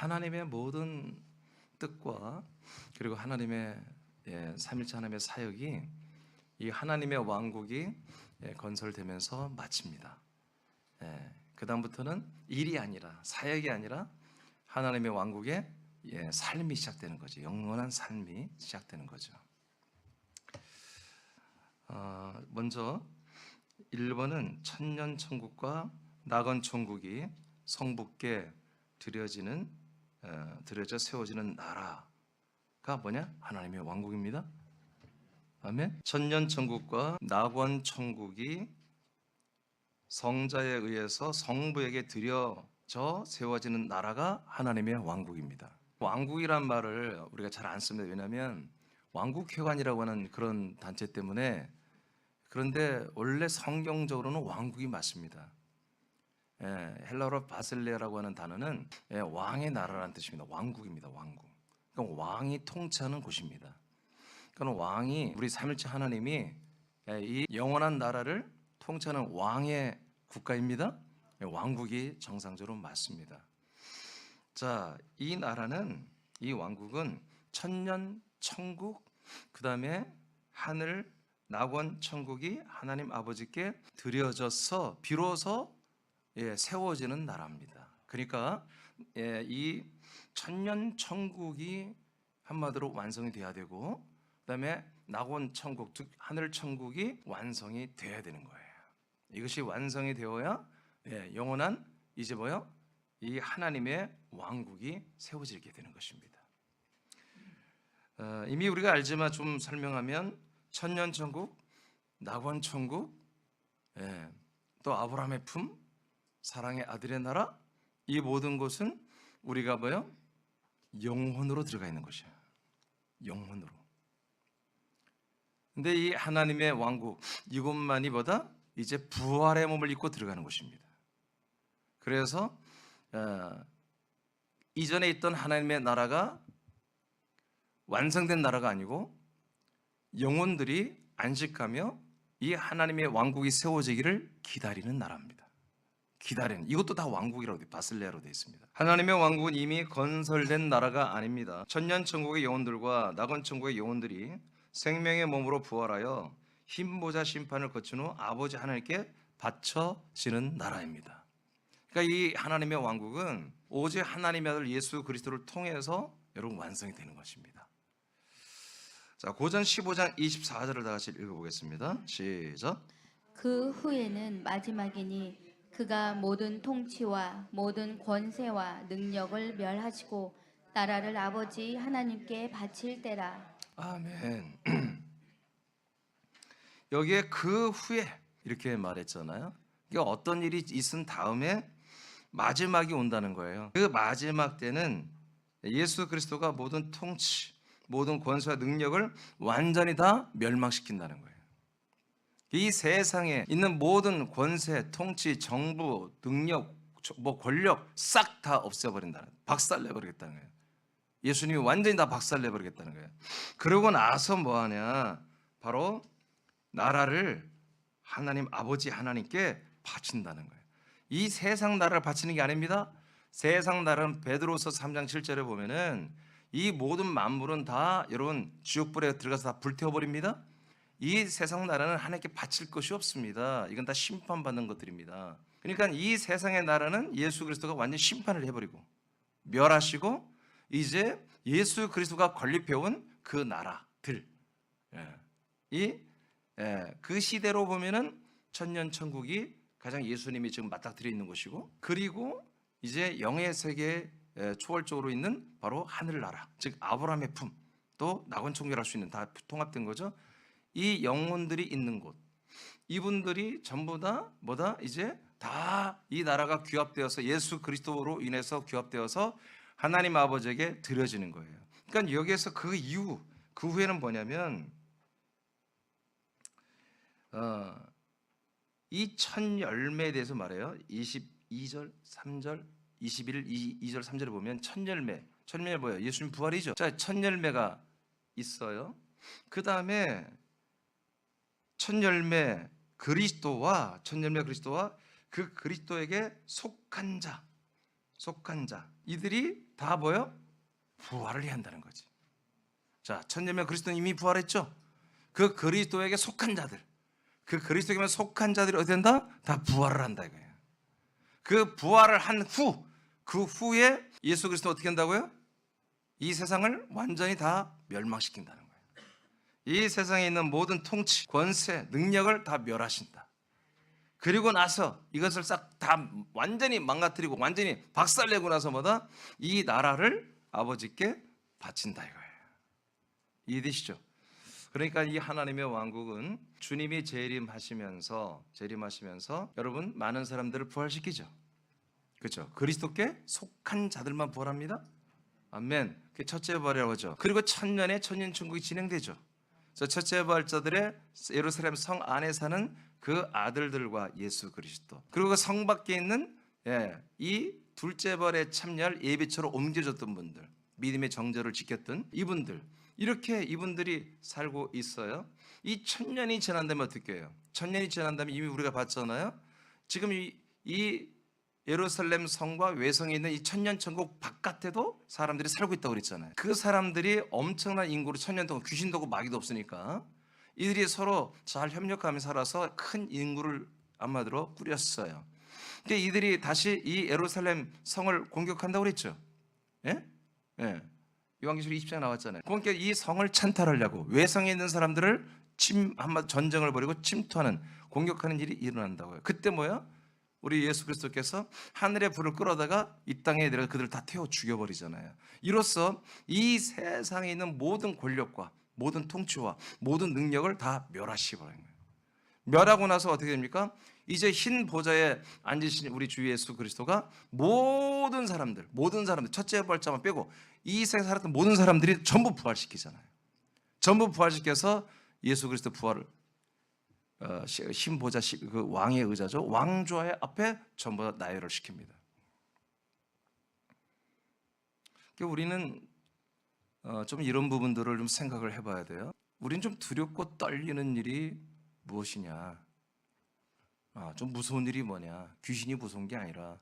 하나님의 모든 뜻과 그리고 하나님의 삼일체 하나님의 사역이 이 하나님의 왕국이 건설되면서 마칩니다. 그 다음부터는 일이 아니라 사역이 아니라 하나님의 왕국의 삶이 시작되는 거죠. 영원한 삶이 시작되는 거죠. 먼저 1번은 천년천국과 낙원천국이 성부께 드려져 세워지는 나라가 뭐냐? 하나님의 왕국입니다. 아멘. 천년천국과 낙원천국이 성자에 의해서 성부에게 드려져 세워지는 나라가 하나님의 왕국입니다. 왕국이란 말을 우리가 잘 안 씁니다. 왜냐하면 왕국회관이라고 하는 그런 단체 때문에. 그런데 원래 성경적으로는 왕국이 맞습니다. 헬라어로 바실레라고 하는 단어는 왕의 나라라는 뜻입니다. 왕국입니다. 왕국. 그러니까 왕이 통치하는 곳입니다. 그러니까 왕이 우리 삼일체 하나님이 이 영원한 나라를 통치하는 왕의 국가입니다. 왕국이 정상적으로 맞습니다. 자, 이 나라는, 이 왕국은 천년 천국, 그 다음에 하늘 낙원 천국이 하나님 아버지께 드려져서 비로소 세워지는 나라입니다. 그러니까 이 천년 천국이 한마디로 완성이 돼야 되고, 그 다음에 낙원 천국, 즉 하늘 천국이 완성이 돼야 되는 거예요. 이것이 완성이 되어야 영원한 이제 뭐요? 이 하나님의 왕국이 세워지게 되는 것입니다. 이미 우리가 알지만 좀 설명하면 천년 천국, 낙원 천국, 또 아브라함의 품, 사랑의 아들의 나라, 이 모든 것은 우리가 뭐요? 영혼으로 들어가 있는 것이에요. 영혼으로. 근데 이 하나님의 왕국, 이것만이 보다 이제 부활의 몸을 입고 들어가는 것입니다. 그래서 이전에 있던 하나님의 나라가 완성된 나라가 아니고 영혼들이 안식하며 이 하나님의 왕국이 세워지기를 기다리는 나라입니다. 기다리는, 이것도 다 왕국이라고 돼, 바실레아로 되어 있습니다. 하나님의 왕국은 이미 건설된 나라가 아닙니다. 천년천국의 영혼들과 낙원천국의 영혼들이 생명의 몸으로 부활하여 흰보자 심판을 거친 후 아버지 하나님께 바쳐지는 나라입니다. 그러니까 이 하나님의 왕국은 오직 하나님의 아들 예수 그리스도를 통해서 여러분 완성이 되는 것입니다. 자, 고전 15장 24절을 다 같이 읽어보겠습니다. 시작. 그 후에는 마지막이니 그가 모든 통치와 모든 권세와 능력을 멸하시고 나라를 아버지 하나님께 바칠 때라. 아멘. 여기에 그 후에 이렇게 말했잖아요. 이게 어떤 일이 있은 다음에 마지막이 온다는 거예요. 그 마지막 때는 예수 그리스도가 모든 통치, 모든 권세와 능력을 완전히 다 멸망시킨다는 거예요. 이 세상에 있는 모든 권세, 통치, 정부, 능력, 권력 싹 다 없애버린다는, 박살내버리겠다는 거예요. 예수님이 완전히 다 박살내버리겠다는 거예요. 그러고 나서 뭐 하냐? 바로 나라를 하나님 아버지 하나님께 바친다는 거예요. 이 세상 나라를 바치는 게 아닙니다. 세상 나라는 베드로서 3장 7절에 보면은 이 모든 만물은 다 여러분 지옥불에 들어가서 다 불태워버립니다. 이 세상 나라는 하나님께 바칠 것이 없습니다. 이건 다 심판받는 것들입니다. 그러니까 이 세상의 나라는 예수 그리스도가 완전히 심판을 해버리고 멸하시고 이제 예수 그리스도가 건립해온 그 나라들, 그 시대로 보면은 천년천국이 가장 예수님이 지금 맞닥뜨려 있는 것이고, 그리고 이제 영의 세계 초월적으로 있는 바로 하늘나라, 즉 아브라함의 품, 또 낙원천국이라 할 수 있는, 다 통합된 거죠. 이 영혼들이 있는 곳, 이분들이 전부 다 뭐다? 이제 다 이 나라가 규합되어서 예수 그리스도로 인해서 규합되어서 하나님 아버지에게 드려지는 거예요. 그러니까 여기에서 그 이후, 그 후에는 뭐냐면 이 천 열매에 대해서 말해요. 22절, 3절, 21, 2절, 3절에 보면 천 열매 뭐예요? 예수님 부활이죠. 자, 천 열매가 있어요. 그 다음에 천 열매 그리스도와 그 그리스도에게 속한 자, 속한 자, 이들이 다 뭐요? 부활을 해야 한다는 거지. 자, 천년면 그리스도는 이미 부활했죠. 그 그리스도에게 속한 자들, 그 그리스도에게만 속한 자들이 어디 된다? 다 부활을 한다 이거예요. 그 부활을 한 후, 그 후에 예수 그리스도는 어떻게 한다고요? 이 세상을 완전히 다 멸망시킨다는 거예요. 이 세상에 있는 모든 통치, 권세, 능력을 다 멸하신다. 그리고 나서 이것을 싹 다 완전히 망가뜨리고 완전히 박살내고 나서 뭐다? 이 나라를 아버지께 바친다 이거예요. 이해되시죠? 그러니까 이 하나님의 왕국은 주님이 재림하시면서 여러분 많은 사람들을 부활시키죠. 그렇죠? 그리스도께 속한 자들만 부활합니다. 아멘. 그게 첫째 부활이라고 하죠. 그리고 천년의 천년천국이 진행되죠. 그래서 첫째 부활자들의 예루살렘 성 안에 사는 그 아들들과 예수 그리스도, 그리고 그 성 밖에 있는 이 둘째 부활에 참여할 예비처로 옮겨졌던 분들, 믿음의 정절을 지켰던 이분들, 이렇게 이분들이 살고 있어요. 이 천년이 지난다면 어떻게 해요? 천년이 지난다면 이미 우리가 봤잖아요. 지금 이 예루살렘 성과 외성에 있는 이 천년천국 바깥에도 사람들이 살고 있다고 그랬잖아요. 그 사람들이 엄청난 인구로 천년 동안 귀신도 없고 마귀도 없으니까 이들이 서로 잘 협력하며 살아서 큰 인구를 아마도 꾸렸어요. 근데 이들이 다시 이 예루살렘 성을 공격한다고 그랬죠. 예? 예. 요한계시록 20장에 나왔잖아요. 그러니까 이 성을 찬탈하려고 외성에 있는 사람들을 한마디 전쟁을 벌이고 침투하는, 공격하는 일이 일어난다고요. 그때 뭐야? 우리 예수 그리스도께서 하늘의 불을 끌어다가 이 땅에 내려 그들을 다 태워 죽여버리잖아요. 이로써 이 세상에 있는 모든 권력과 모든 통치와 모든 능력을 다 멸하시버린 거예요. 멸하고 나서 어떻게 됩니까? 이제 흰 보좌에 앉으신 우리 주 예수 그리스도가 모든 사람들 첫째 부활자만 빼고 이 세상에 살았던 모든 사람들이 전부 부활시키잖아요. 전부 부활시켜서 예수 그리스도 부활을 흰 보좌, 그 왕의 의자죠. 왕좌의 앞에 전부 다 나열을 시킵니다. 그러니까 우리는 좀 이런 부분들을 좀 생각을 해봐야 돼요. 우리는 좀 두렵고 떨리는 일이 무엇이냐? 좀 무서운 일이 뭐냐? 귀신이 무서운 게 아니라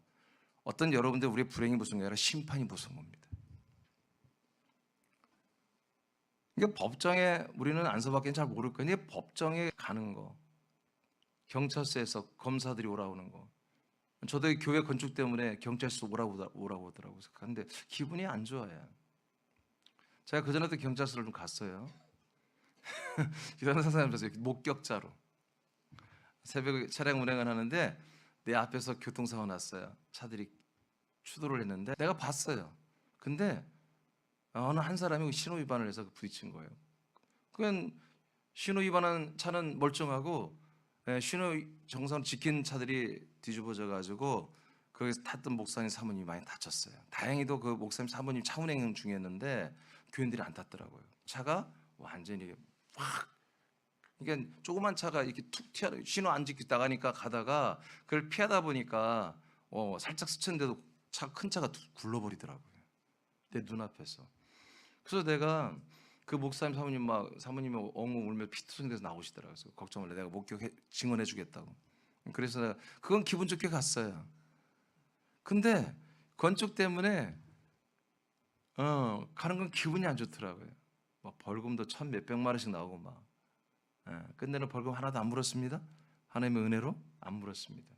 어떤 여러분들 우리의 불행이 무서운 게 아니라 심판이 무서운 겁니다. 그러니까 법정에 우리는 안서밖에 잘 모를 거예요. 법정에 가는 거, 경찰서에서 검사들이 오라오는 거. 저도 교회 건축 때문에 경찰서 오라고 하더라고요. 근데 기분이 안 좋아요. 제가 그전에도 경찰서를 좀 갔어요. 기다리는 사람들에서 목격자로 새벽에 차량 운행을 하는데 내 앞에서 교통사고 났어요. 차들이 추돌을 했는데 내가 봤어요. 근데 어느 한 사람이 신호 위반을 해서 부딪힌 거예요. 그건 신호 위반한 차는 멀쩡하고 신호 정상 지킨 차들이 뒤집어져 가지고 거기서 탔던 목사님 사모님이 많이 다쳤어요. 다행히도 그 목사님 사모님 차 운행 중이었는데 교인들이 안 탔더라고요. 차가 완전히 확, 그러니까 조그만 차가 이렇게 툭 튀어 신호 안 지키고 나가니까 가다가 그걸 피하다 보니까 살짝 스쳤는데도 큰 차가 굴러버리더라고요. 내 눈앞에서. 그래서 내가 그 목사님 사모님이 엉엉 울며 피투성돼서 나오시더라고요. 그래서 걱정을 해. 내가 목격해 증언해 주겠다고. 그래서 내가 그건 기분 좋게 갔어요. 근데 건축 때문에 가는 건 기분이 안 좋더라고요. 막 벌금도 1,000 몇백만 원씩 나오고 막. 끝내는 벌금 하나도 안 물었습니다. 하나님의 은혜로 안 물었습니다.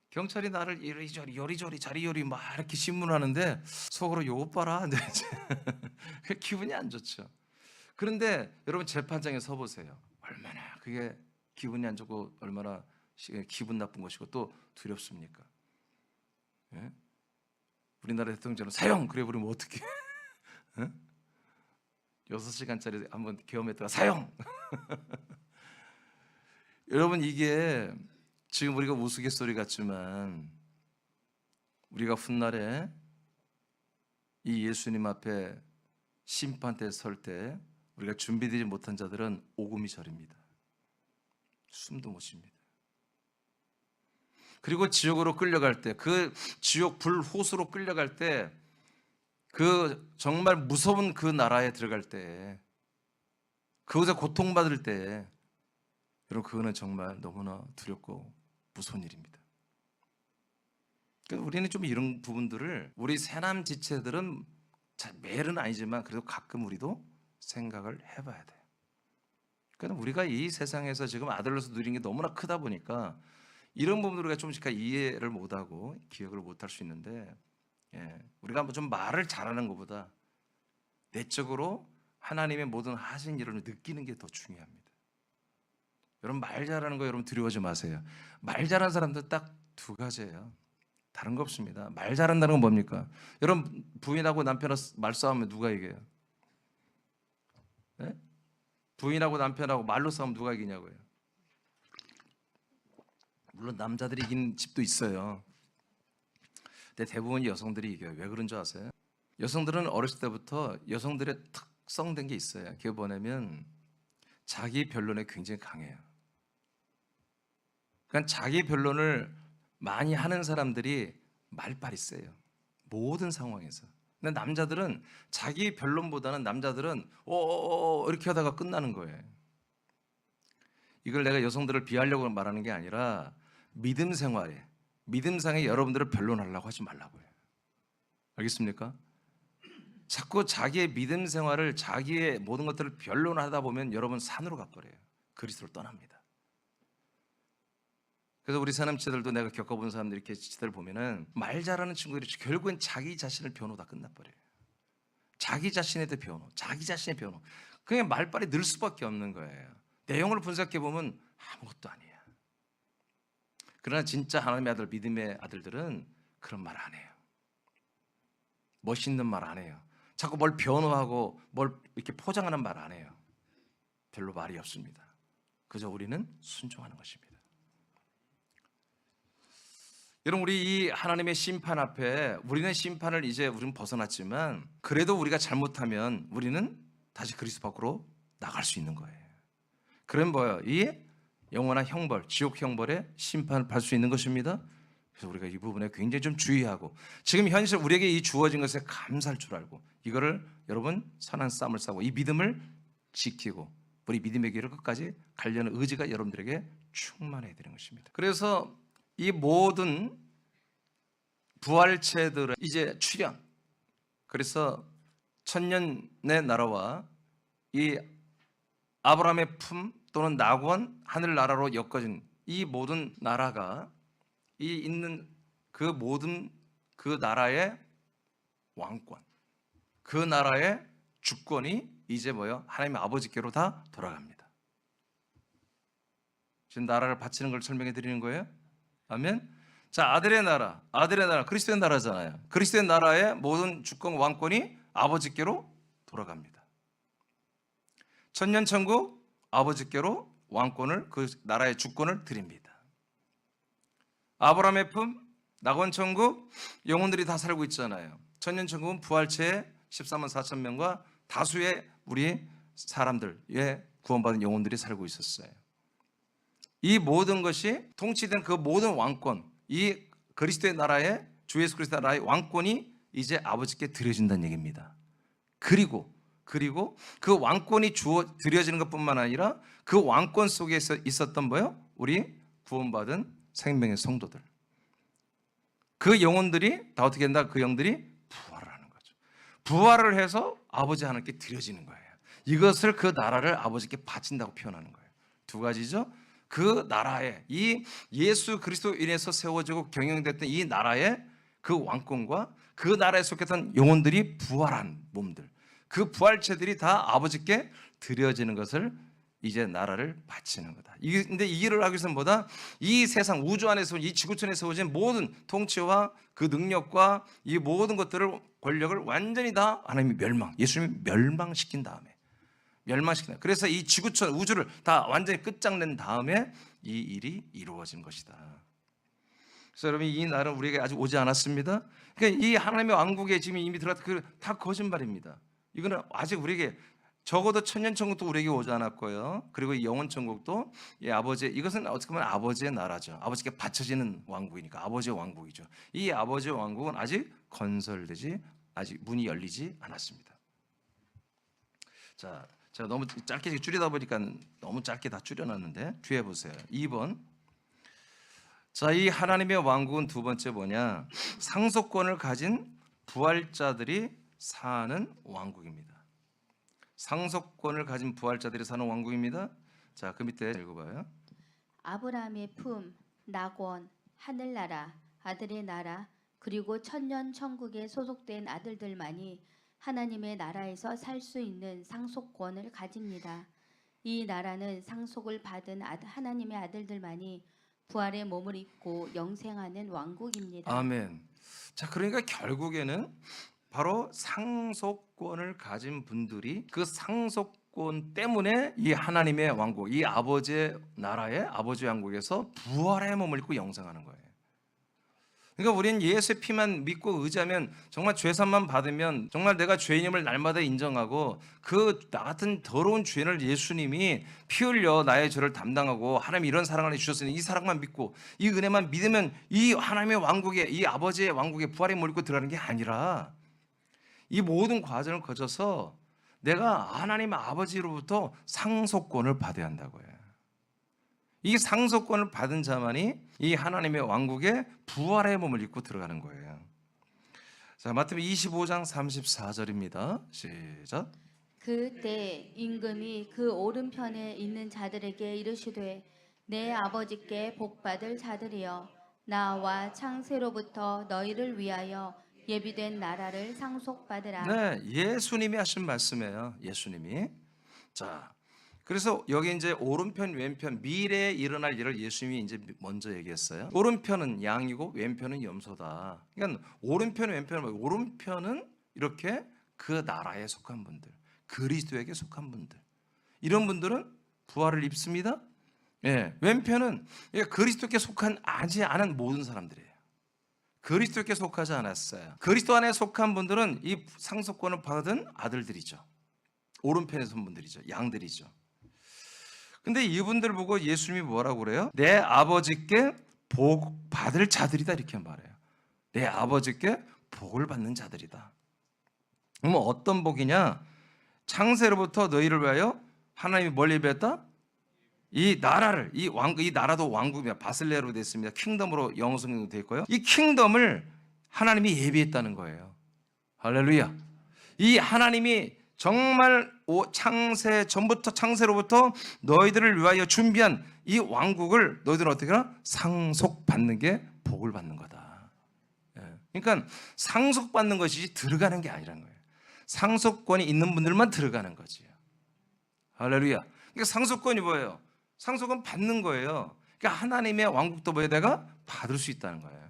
경찰이 나를 이리저리 요리조리 자리요리 막 이렇게 신문하는데 속으로 요것 봐라. 기분이 안 좋죠. 그런데 여러분 재판장에 서 보세요. 얼마나 그게 기분이 안 좋고 얼마나 기분 나쁜 것이고 또 두렵습니까? 예? 우리나라 대통령처럼 사형! 그래 버리면 어떡해? 6시간짜리 한번 경험했다가 사형! 여러분 이게 지금 우리가 우스갯소리 같지만 우리가 훗날에 이 예수님 앞에 심판대 설 때 우리가 준비되지 못한 자들은 오금이 저립니다. 숨도 못 쉽니다. 그리고 지옥으로 끌려갈 때, 그 지옥 불호수로 끌려갈 때, 그 정말 무서운 그 나라에 들어갈 때, 그곳에 고통받을 때, 여러분 그거는 정말 너무나 두렵고 무서운 일입니다. 그러니까 우리는 좀 이런 부분들을 우리 새남 지체들은 잘 매일은 아니지만 그래도 가끔 우리도 생각을 해봐야 돼요. 그러니까 우리가 이 세상에서 지금 아들로서 누린 게 너무나 크다 보니까 이런 부분들을 우리가 조금씩 이해를 못하고 기억을 못할 수 있는데, 우리가 좀 말을 잘하는 것보다 내적으로 하나님의 모든 하신 일을 느끼는 게 더 중요합니다. 여러분 말 잘하는 거 여러분 두려워하지 마세요. 말 잘하는 사람들 딱 두 가지예요. 다른 거 없습니다. 말 잘한다는 건 뭡니까? 여러분 부인하고 남편하고 말싸우면 누가 이겨요? 네? 부인하고 남편하고 말로 싸우면 누가 이기냐고요? 물론 남자들이 이긴 집도 있어요. 근데 대부분 여성들이 이겨요. 왜 그런 줄 아세요? 여성들은 어렸을 때부터 여성들의 특성된 게 있어요. 그게 뭐냐면 자기 변론에 굉장히 강해요. 그러니까 자기 변론을 많이 하는 사람들이 말빨이 세요. 모든 상황에서. 근데 남자들은 자기 변론보다는 남자들은 이렇게 하다가 끝나는 거예요. 이걸 내가 여성들을 비하려고 말하는 게 아니라 믿음 생활에, 믿음상에 여러분들을 변론하려고 하지 말라고요. 알겠습니까? 자꾸 자기의 믿음 생활을, 자기의 모든 것들을 변론하다 보면 여러분 산으로 가버려요. 그리스도를 떠납니다. 그래서 우리 사람치들도 내가 겪어본 사람들 이렇게 지들 보면은 말 잘하는 친구들이 결국엔 자기 자신을 변호다 끝나버려요. 자기 자신에 대해 변호, 자기 자신의 변호. 그냥 말빨이 늘 수밖에 없는 거예요. 내용을 분석해 보면 아무것도 아니에요. 그러나 진짜 하나님의 아들, 믿음의 아들들은 그런 말 안 해요. 멋있는 말 안 해요. 자꾸 뭘 변호하고 뭘 이렇게 포장하는 말 안 해요. 별로 말이 없습니다. 그저 우리는 순종하는 것입니다. 여러분 우리 이 하나님의 심판 앞에 우리는 심판을 이제 우리는 벗어났지만 그래도 우리가 잘못하면 우리는 다시 그리스도 밖으로 나갈 수 있는 거예요. 그럼 뭐예요? 이 영원한 형벌, 지옥 형벌의 심판을 받을 수 있는 것입니다. 그래서 우리가 이 부분에 굉장히 좀 주의하고 지금 현실 우리에게 이 주어진 것에 감사할 줄 알고 이거를 여러분 선한 싸움을 싸고 이 믿음을 지키고 우리 믿음의 길을 끝까지 가려는 의지가 여러분들에게 충만해야 되는 것입니다. 그래서 이 모든 부활체들은 이제 출현. 그래서 천년의 나라와 이 아브라함의 품 또는 낙원 하늘나라로 엮어진 이 모든 나라가 이 있는 그 모든 그 나라의 왕권, 그 나라의 주권이 이제 뭐요? 하나님의 아버지께로 다 돌아갑니다. 지금 나라를 바치는 걸 설명해 드리는 거예요. 아멘. 자, 아들의 나라, 그리스도의 나라잖아요. 그리스도의 나라의 모든 주권 왕권이 아버지께로 돌아갑니다. 천년천국 아버지께로 왕권을 그 나라의 주권을 드립니다. 아브라함의 품 낙원천국 영혼들이 다 살고 있잖아요. 천년천국은 부활체의 14만 4천 명과 다수의 우리 사람들의 구원받은 영혼들이 살고 있었어요. 이 모든 것이 통치된 그 모든 왕권, 이 그리스도의 나라의 주 예수 그리스도의 나라의 왕권이 이제 아버지께 드려진다는 얘기입니다. 그리고 그 왕권이 드려지는 것뿐만 아니라 그 왕권 속에 있었던 뭐요? 우리 구원받은 생명의 성도들. 그 영혼들이 다 어떻게 된다? 그 영들이 부활을 하는 거죠. 부활을 해서 아버지 하나님께 드려지는 거예요. 이것을 그 나라를 아버지께 바친다고 표현하는 거예요. 두 가지죠. 그 나라에 이 예수 그리스도 인해서 세워지고 경영됐던 이 나라의 그 왕권과 그 나라에 속했던 영혼들이 부활한 몸들, 그 부활체들이 다 아버지께 드려지는 것을 이제 나라를 바치는 거다. 근데 이 일을 하기 위해서는 뭐다? 이 세상 우주 안에서 이 지구촌에 세워진 모든 통치와 그 능력과 이 모든 것들을 권력을 완전히 다 하나님이 예수님이 멸망시킨 다음에 멸망시키는. 그래서 이 지구촌 우주를 다 완전히 끝장낸 다음에 이 일이 이루어진 것이다. 그래서 여러분 이 날은 우리에게 아직 오지 않았습니다. 그러니까 이 하나님의 왕국에 지금 이미 들어갔다 다 거짓말입니다. 이거는 아직 우리에게 적어도 천년천국도 우리에게 오지 않았고요. 그리고 이 영원천국도 이 아버지 이것은 어떻게 보면 아버지의 나라죠. 아버지께 바쳐지는 왕국이니까 아버지의 왕국이죠. 이 아버지의 왕국은 아직 건설되지 아직 문이 열리지 않았습니다. 자, 제가 너무 짧게 줄이다 보니까 너무 짧게 다 줄여놨는데 뒤에 보세요. 2번. 자, 이 하나님의 왕국은 두 번째 뭐냐? 상속권을 가진 부활자들이 사는 왕국입니다. 상속권을 가진 부활자들이 사는 왕국입니다. 자, 그 밑에 읽어봐요. 아브라함의 품, 낙원, 하늘나라, 아들의 나라, 그리고 천년 천국에 소속된 아들들만이 하나님의 나라에서 살 수 있는 상속권을 가집니다. 이 나라는 상속을 받은 하나님의 아들들만이 부활의 몸을 입고 영생하는 왕국입니다. 아멘. 자, 그러니까 결국에는 바로 상속권을 가진 분들이 그 상속권 때문에 이 하나님의 왕국, 이 아버지의 나라의 아버지의 왕국에서 부활의 몸을 입고 영생하는 거예요. 그러니까 우리는 예수의 피만 믿고 의지하면, 정말 죄산만 받으면, 정말 내가 죄인임을 날마다 인정하고 그 나 같은 더러운 죄인을 예수님이 피 흘려 나의 죄를 담당하고 하나님이 이런 사랑을 해주셨으니 이 사랑만 믿고 이 은혜만 믿으면 이 하나님의 왕국에, 이 아버지의 왕국에 부활의 몸을 입고 들어가는 게 아니라, 이 모든 과정을 거쳐서 내가 하나님 아버지로부터 상속권을 받아야 한다고요. 이 상속권을 받은 자만이 이 하나님의 왕국에 부활의 몸을 입고 들어가는 거예요. 자, 마태복음 25장 34절입니다. 시작. 그때 임금이 그 오른편에 있는 자들에게 이르시되 내 아버지께 복받을 자들이여 나와 창세로부터 너희를 위하여 예비된 나라를 상속받으라. 네, 예수님이 하신 말씀이에요. 예수님이. 자, 그래서 여기 이제 오른편 왼편 미래에 일어날 일을 예수님이 이제 먼저 얘기했어요. 오른편은 양이고 왼편은 염소다. 그러니까 오른편 왼편은 뭐예요? 오른편은 이렇게 그 나라에 속한 분들, 그리스도에게 속한 분들, 이런 분들은 부활을 입습니다. 예, 왼편은 그리스도께 속한 하지 않은 모든 사람들이에요. 그리스도께 속하지 않았어요. 그리스도 안에 속한 분들은 이 상속권을 받은 아들들이죠. 오른편에 선 분들이죠. 양들이죠. 근데 이분들 보고 예수님이 뭐라고 그래요? 내 아버지께 복 받을 자들이다, 이렇게 말해요. 내 아버지께 복을 받는 자들이다. 그러면 어떤 복이냐? 창세로부터 너희를 위하여 하나님이 뭘 예비했다? 이 나라를, 이 나라도 왕국이야. 바슬레로 됐습니다. 킹덤으로 영성으로 되어 있고요. 이 킹덤을 하나님이 예비했다는 거예요. 할렐루야. 이 하나님이 정말 창세 전부터, 창세로부터 너희들을 위하여 준비한 이 왕국을 너희들은 어떻게 하나? 상속받는 게 복을 받는 거다. 그러니까 상속받는 것이지 들어가는 게 아니라는 거예요. 상속권이 있는 분들만 들어가는 거지요. 할렐루야. 그러니까 상속권이 뭐예요? 상속은 받는 거예요. 그러니까 하나님의 왕국도 뭐에 내가 받을 수 있다는 거예요.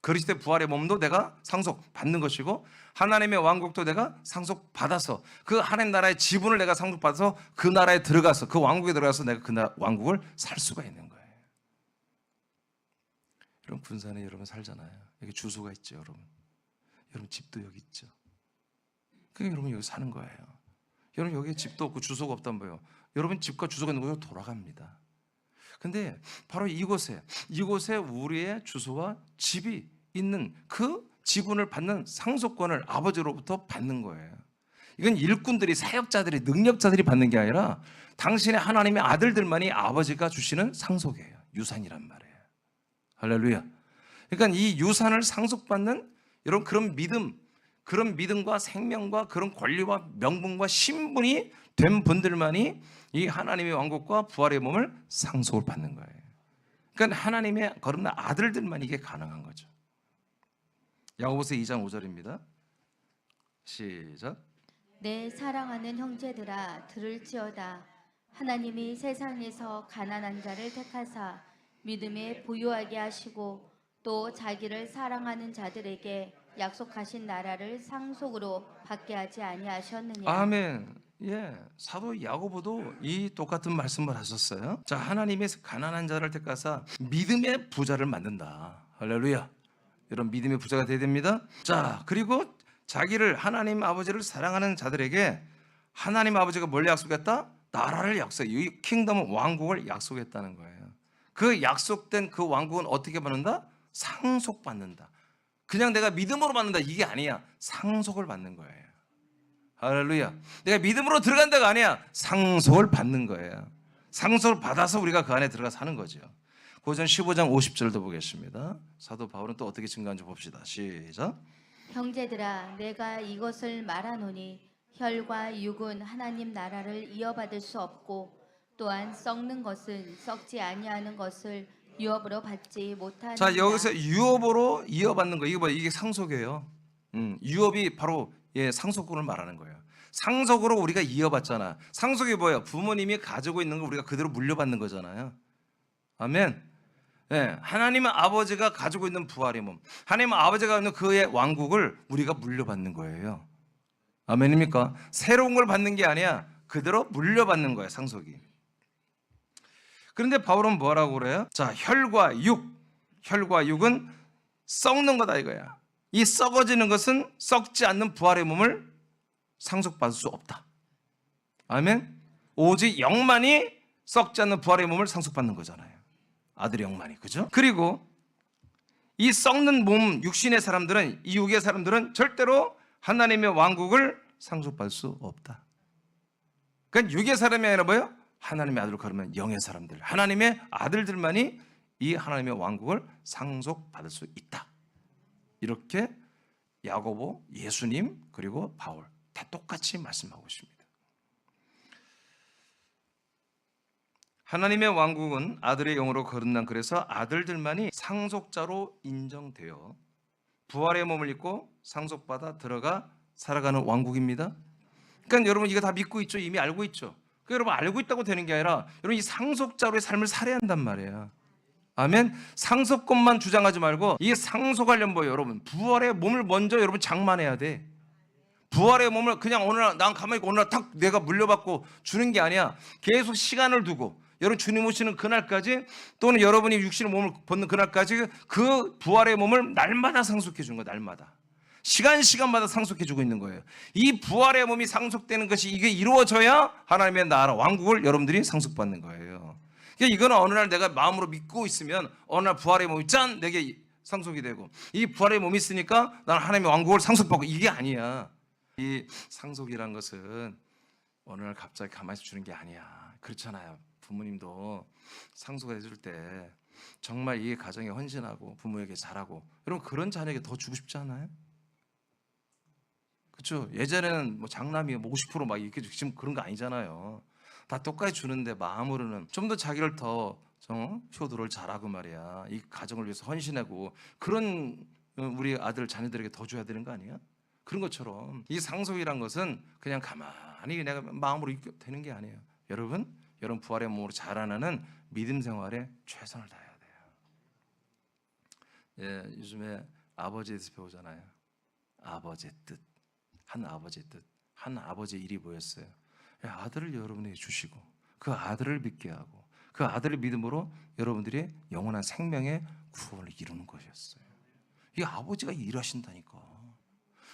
그리스도의 부활의 몸도 내가 상속받는 것이고, 하나님의 왕국도 내가 상속받아서 그 하나님 나라의 지분을 내가 상속받아서 그 나라에 들어가서, 그 왕국에 들어가서 내가 그 왕국을 살 수가 있는 거예요. 여러분, 군산에 여러분 살잖아요. 여기 주소가 있죠, 여러분. 여러분 집도 여기 있죠. 그러니까 여러분 여기 사는 거예요. 여러분 여기에 집도 없고 주소가 없단 거예요. 여러분 집과 주소가 있는 곳으로 돌아갑니다. 근데 바로 이곳에 우리의 주소와 집이 있는 그 지분을 받는 상속권을 아버지로부터 받는 거예요. 이건 일꾼들이, 사역자들이, 능력자들이 받는 게 아니라 당신의 하나님의 아들들만이 아버지가 주시는 상속이에요. 유산이란 말이에요. 할렐루야. 그러니까 이 유산을 상속받는 이런 그런 믿음과 생명과 그런 권리와 명분과 신분이 된 분들만이 이 하나님의 왕국과 부활의 몸을 상속을 받는 거예요. 그러니까 하나님의 거룩한 아들들만 이게 가능한 거죠. 야고보서 2장 5절입니다. 시작. 내 사랑하는 형제들아 들을지어다. 하나님이 세상에서 가난한 자를 택하사 믿음에 부유하게 하시고 또 자기를 사랑하는 자들에게 약속하신 나라를 상속으로 받게 하지 아니하셨느냐. 아멘. 예, 사도 야고보도 이 똑같은 말씀을 하셨어요. 자, 하나님의 가난한 자를 택하사 믿음의 부자를 만든다. 할렐루야. 여러분 믿음의 부자가 되어야 됩니다. 자, 그리고 자기를, 하나님 아버지를 사랑하는 자들에게 하나님 아버지가 뭘 약속했다? 나라를 이 킹덤은 왕국을 약속했다는 거예요. 그 약속된 그 왕국은 어떻게 받는다? 상속받는다. 그냥 내가 믿음으로 받는다 이게 아니야. 상속을 받는 거예요. 할렐루야. 내가 믿음으로 들어간다가 아니야. 상속을 받는 거예요. 상속을 받아서 우리가 그 안에 들어가 사는 거죠. 고전 15장 50절도 보겠습니다. 사도 바울은 또 어떻게 증거하는지 봅시다. 시작. 형제들아 내가 이것을 말하노니 혈과 육은 하나님 나라를 이어받을 수 없고 또한 썩는 것은 썩지 아니하는 것을 유업으로 받지 못하느니라. 자, 여기서 유업으로 이어받는 거, 이게 뭐야? 이게 상속이에요. 유업이 바로 상속권을 말하는 거예요. 상속으로 우리가 이어받잖아. 상속이 뭐예요? 부모님이 가지고 있는 거 우리가 그대로 물려받는 거잖아요. 아멘. 예, 하나님의 아버지가 가지고 있는 부활의 몸, 하나님 아버지가 있는 그의 왕국을 우리가 물려받는 거예요. 아멘입니까? 새로운 걸 받는 게 아니야. 그대로 물려받는 거예요, 상속이. 그런데 바울은 뭐라고 그래요? 자, 혈과 육은 썩는 거다 이거야. 이 썩어지는 것은 썩지 않는 부활의 몸을 상속받을 수 없다. 아멘. 오직 영만이 썩지 않는 부활의 몸을 상속받는 거잖아요. 아들의 영만이, 그죠? 그리고 이 썩는 몸, 육신의 사람들은, 이 육의 사람들은 절대로 하나님의 왕국을 상속받을 수 없다. 그러니까 육의 사람이 아니라 뭐예요? 하나님의 아들을 가르면 영의 사람들, 하나님의 아들들만이 이 하나님의 왕국을 상속받을 수 있다. 이렇게 야고보, 예수님, 그리고 바울 다 똑같이 말씀하고 있습니다. 하나님의 왕국은 아들의 영으로 거듭난, 그래서 아들들만이 상속자로 인정되어 부활의 몸을 입고 상속받아 들어가 살아가는 왕국입니다. 그러니까 여러분 이거 다 믿고 있죠? 이미 알고 있죠? 그러니까 여러분 알고 있다고 되는 게 아니라 여러분 이 상속자로의 삶을 살아야 한단 말이에요. 아멘. 상속권만 주장하지 말고 이게 상속하려면 뭐예요? 여러분 부활의 몸을 먼저 여러분 장만해야 돼. 부활의 몸을 그냥 어느 날 난 가만히 있고 어느 날 탁 내가 물려받고 주는 게 아니야. 계속 시간을 두고 여러분 주님 오시는 그날까지, 또는 여러분이 육신의 몸을 벗는 그날까지 그 부활의 몸을 날마다 상속해 주는 거예요. 날마다 시간마다 상속해 주고 있는 거예요. 이 부활의 몸이 상속되는 것이 이게 이루어져야 하나님의 나라 왕국을 여러분들이 상속받는 거예요. 그러니까 이거는 어느 날 내가 마음으로 믿고 있으면 어느 날 부활의 몸이 짠 내게 상속이 되고, 이 부활의 몸이 있으니까 나는 하나님의 왕국을 상속받고, 이게 아니야. 이 상속이란 것은 어느 날 갑자기 가만히 주는 게 아니야. 그렇잖아요. 부모님도 상속을 해줄 때 정말 이 가정에 헌신하고 부모에게 잘하고, 여러분 그런 자녀에게 더 주고 싶지 않아요? 그렇죠? 예전에는 뭐 장남이 뭐 50%막 이렇게 주고, 지금 그런 거 아니잖아요. 다 똑같이 주는데 마음으로는 좀 더 자기를 더 효도를 잘하고 말이야, 이 가정을 위해서 헌신하고, 그런 우리 아들 자녀들에게 더 줘야 되는 거 아니야? 그런 것처럼 이 상속이란 것은 그냥 가만히 내가 마음으로 되는 게 아니에요. 여러분 부활의 몸으로 자라나는 믿음 생활에 최선을 다해야 돼요. 예, 요즘에 아버지에 대해서 배우잖아요. 아버지의 뜻, 한 아버지의 뜻, 한 아버지의 일이 뭐였어요? 아들을 여러분에게 주시고 그 아들을 믿게 하고 그 아들의 믿음으로 여러분들이 영원한 생명의 구원을 이루는 것이었어요. 이 아버지가 일하신다니까.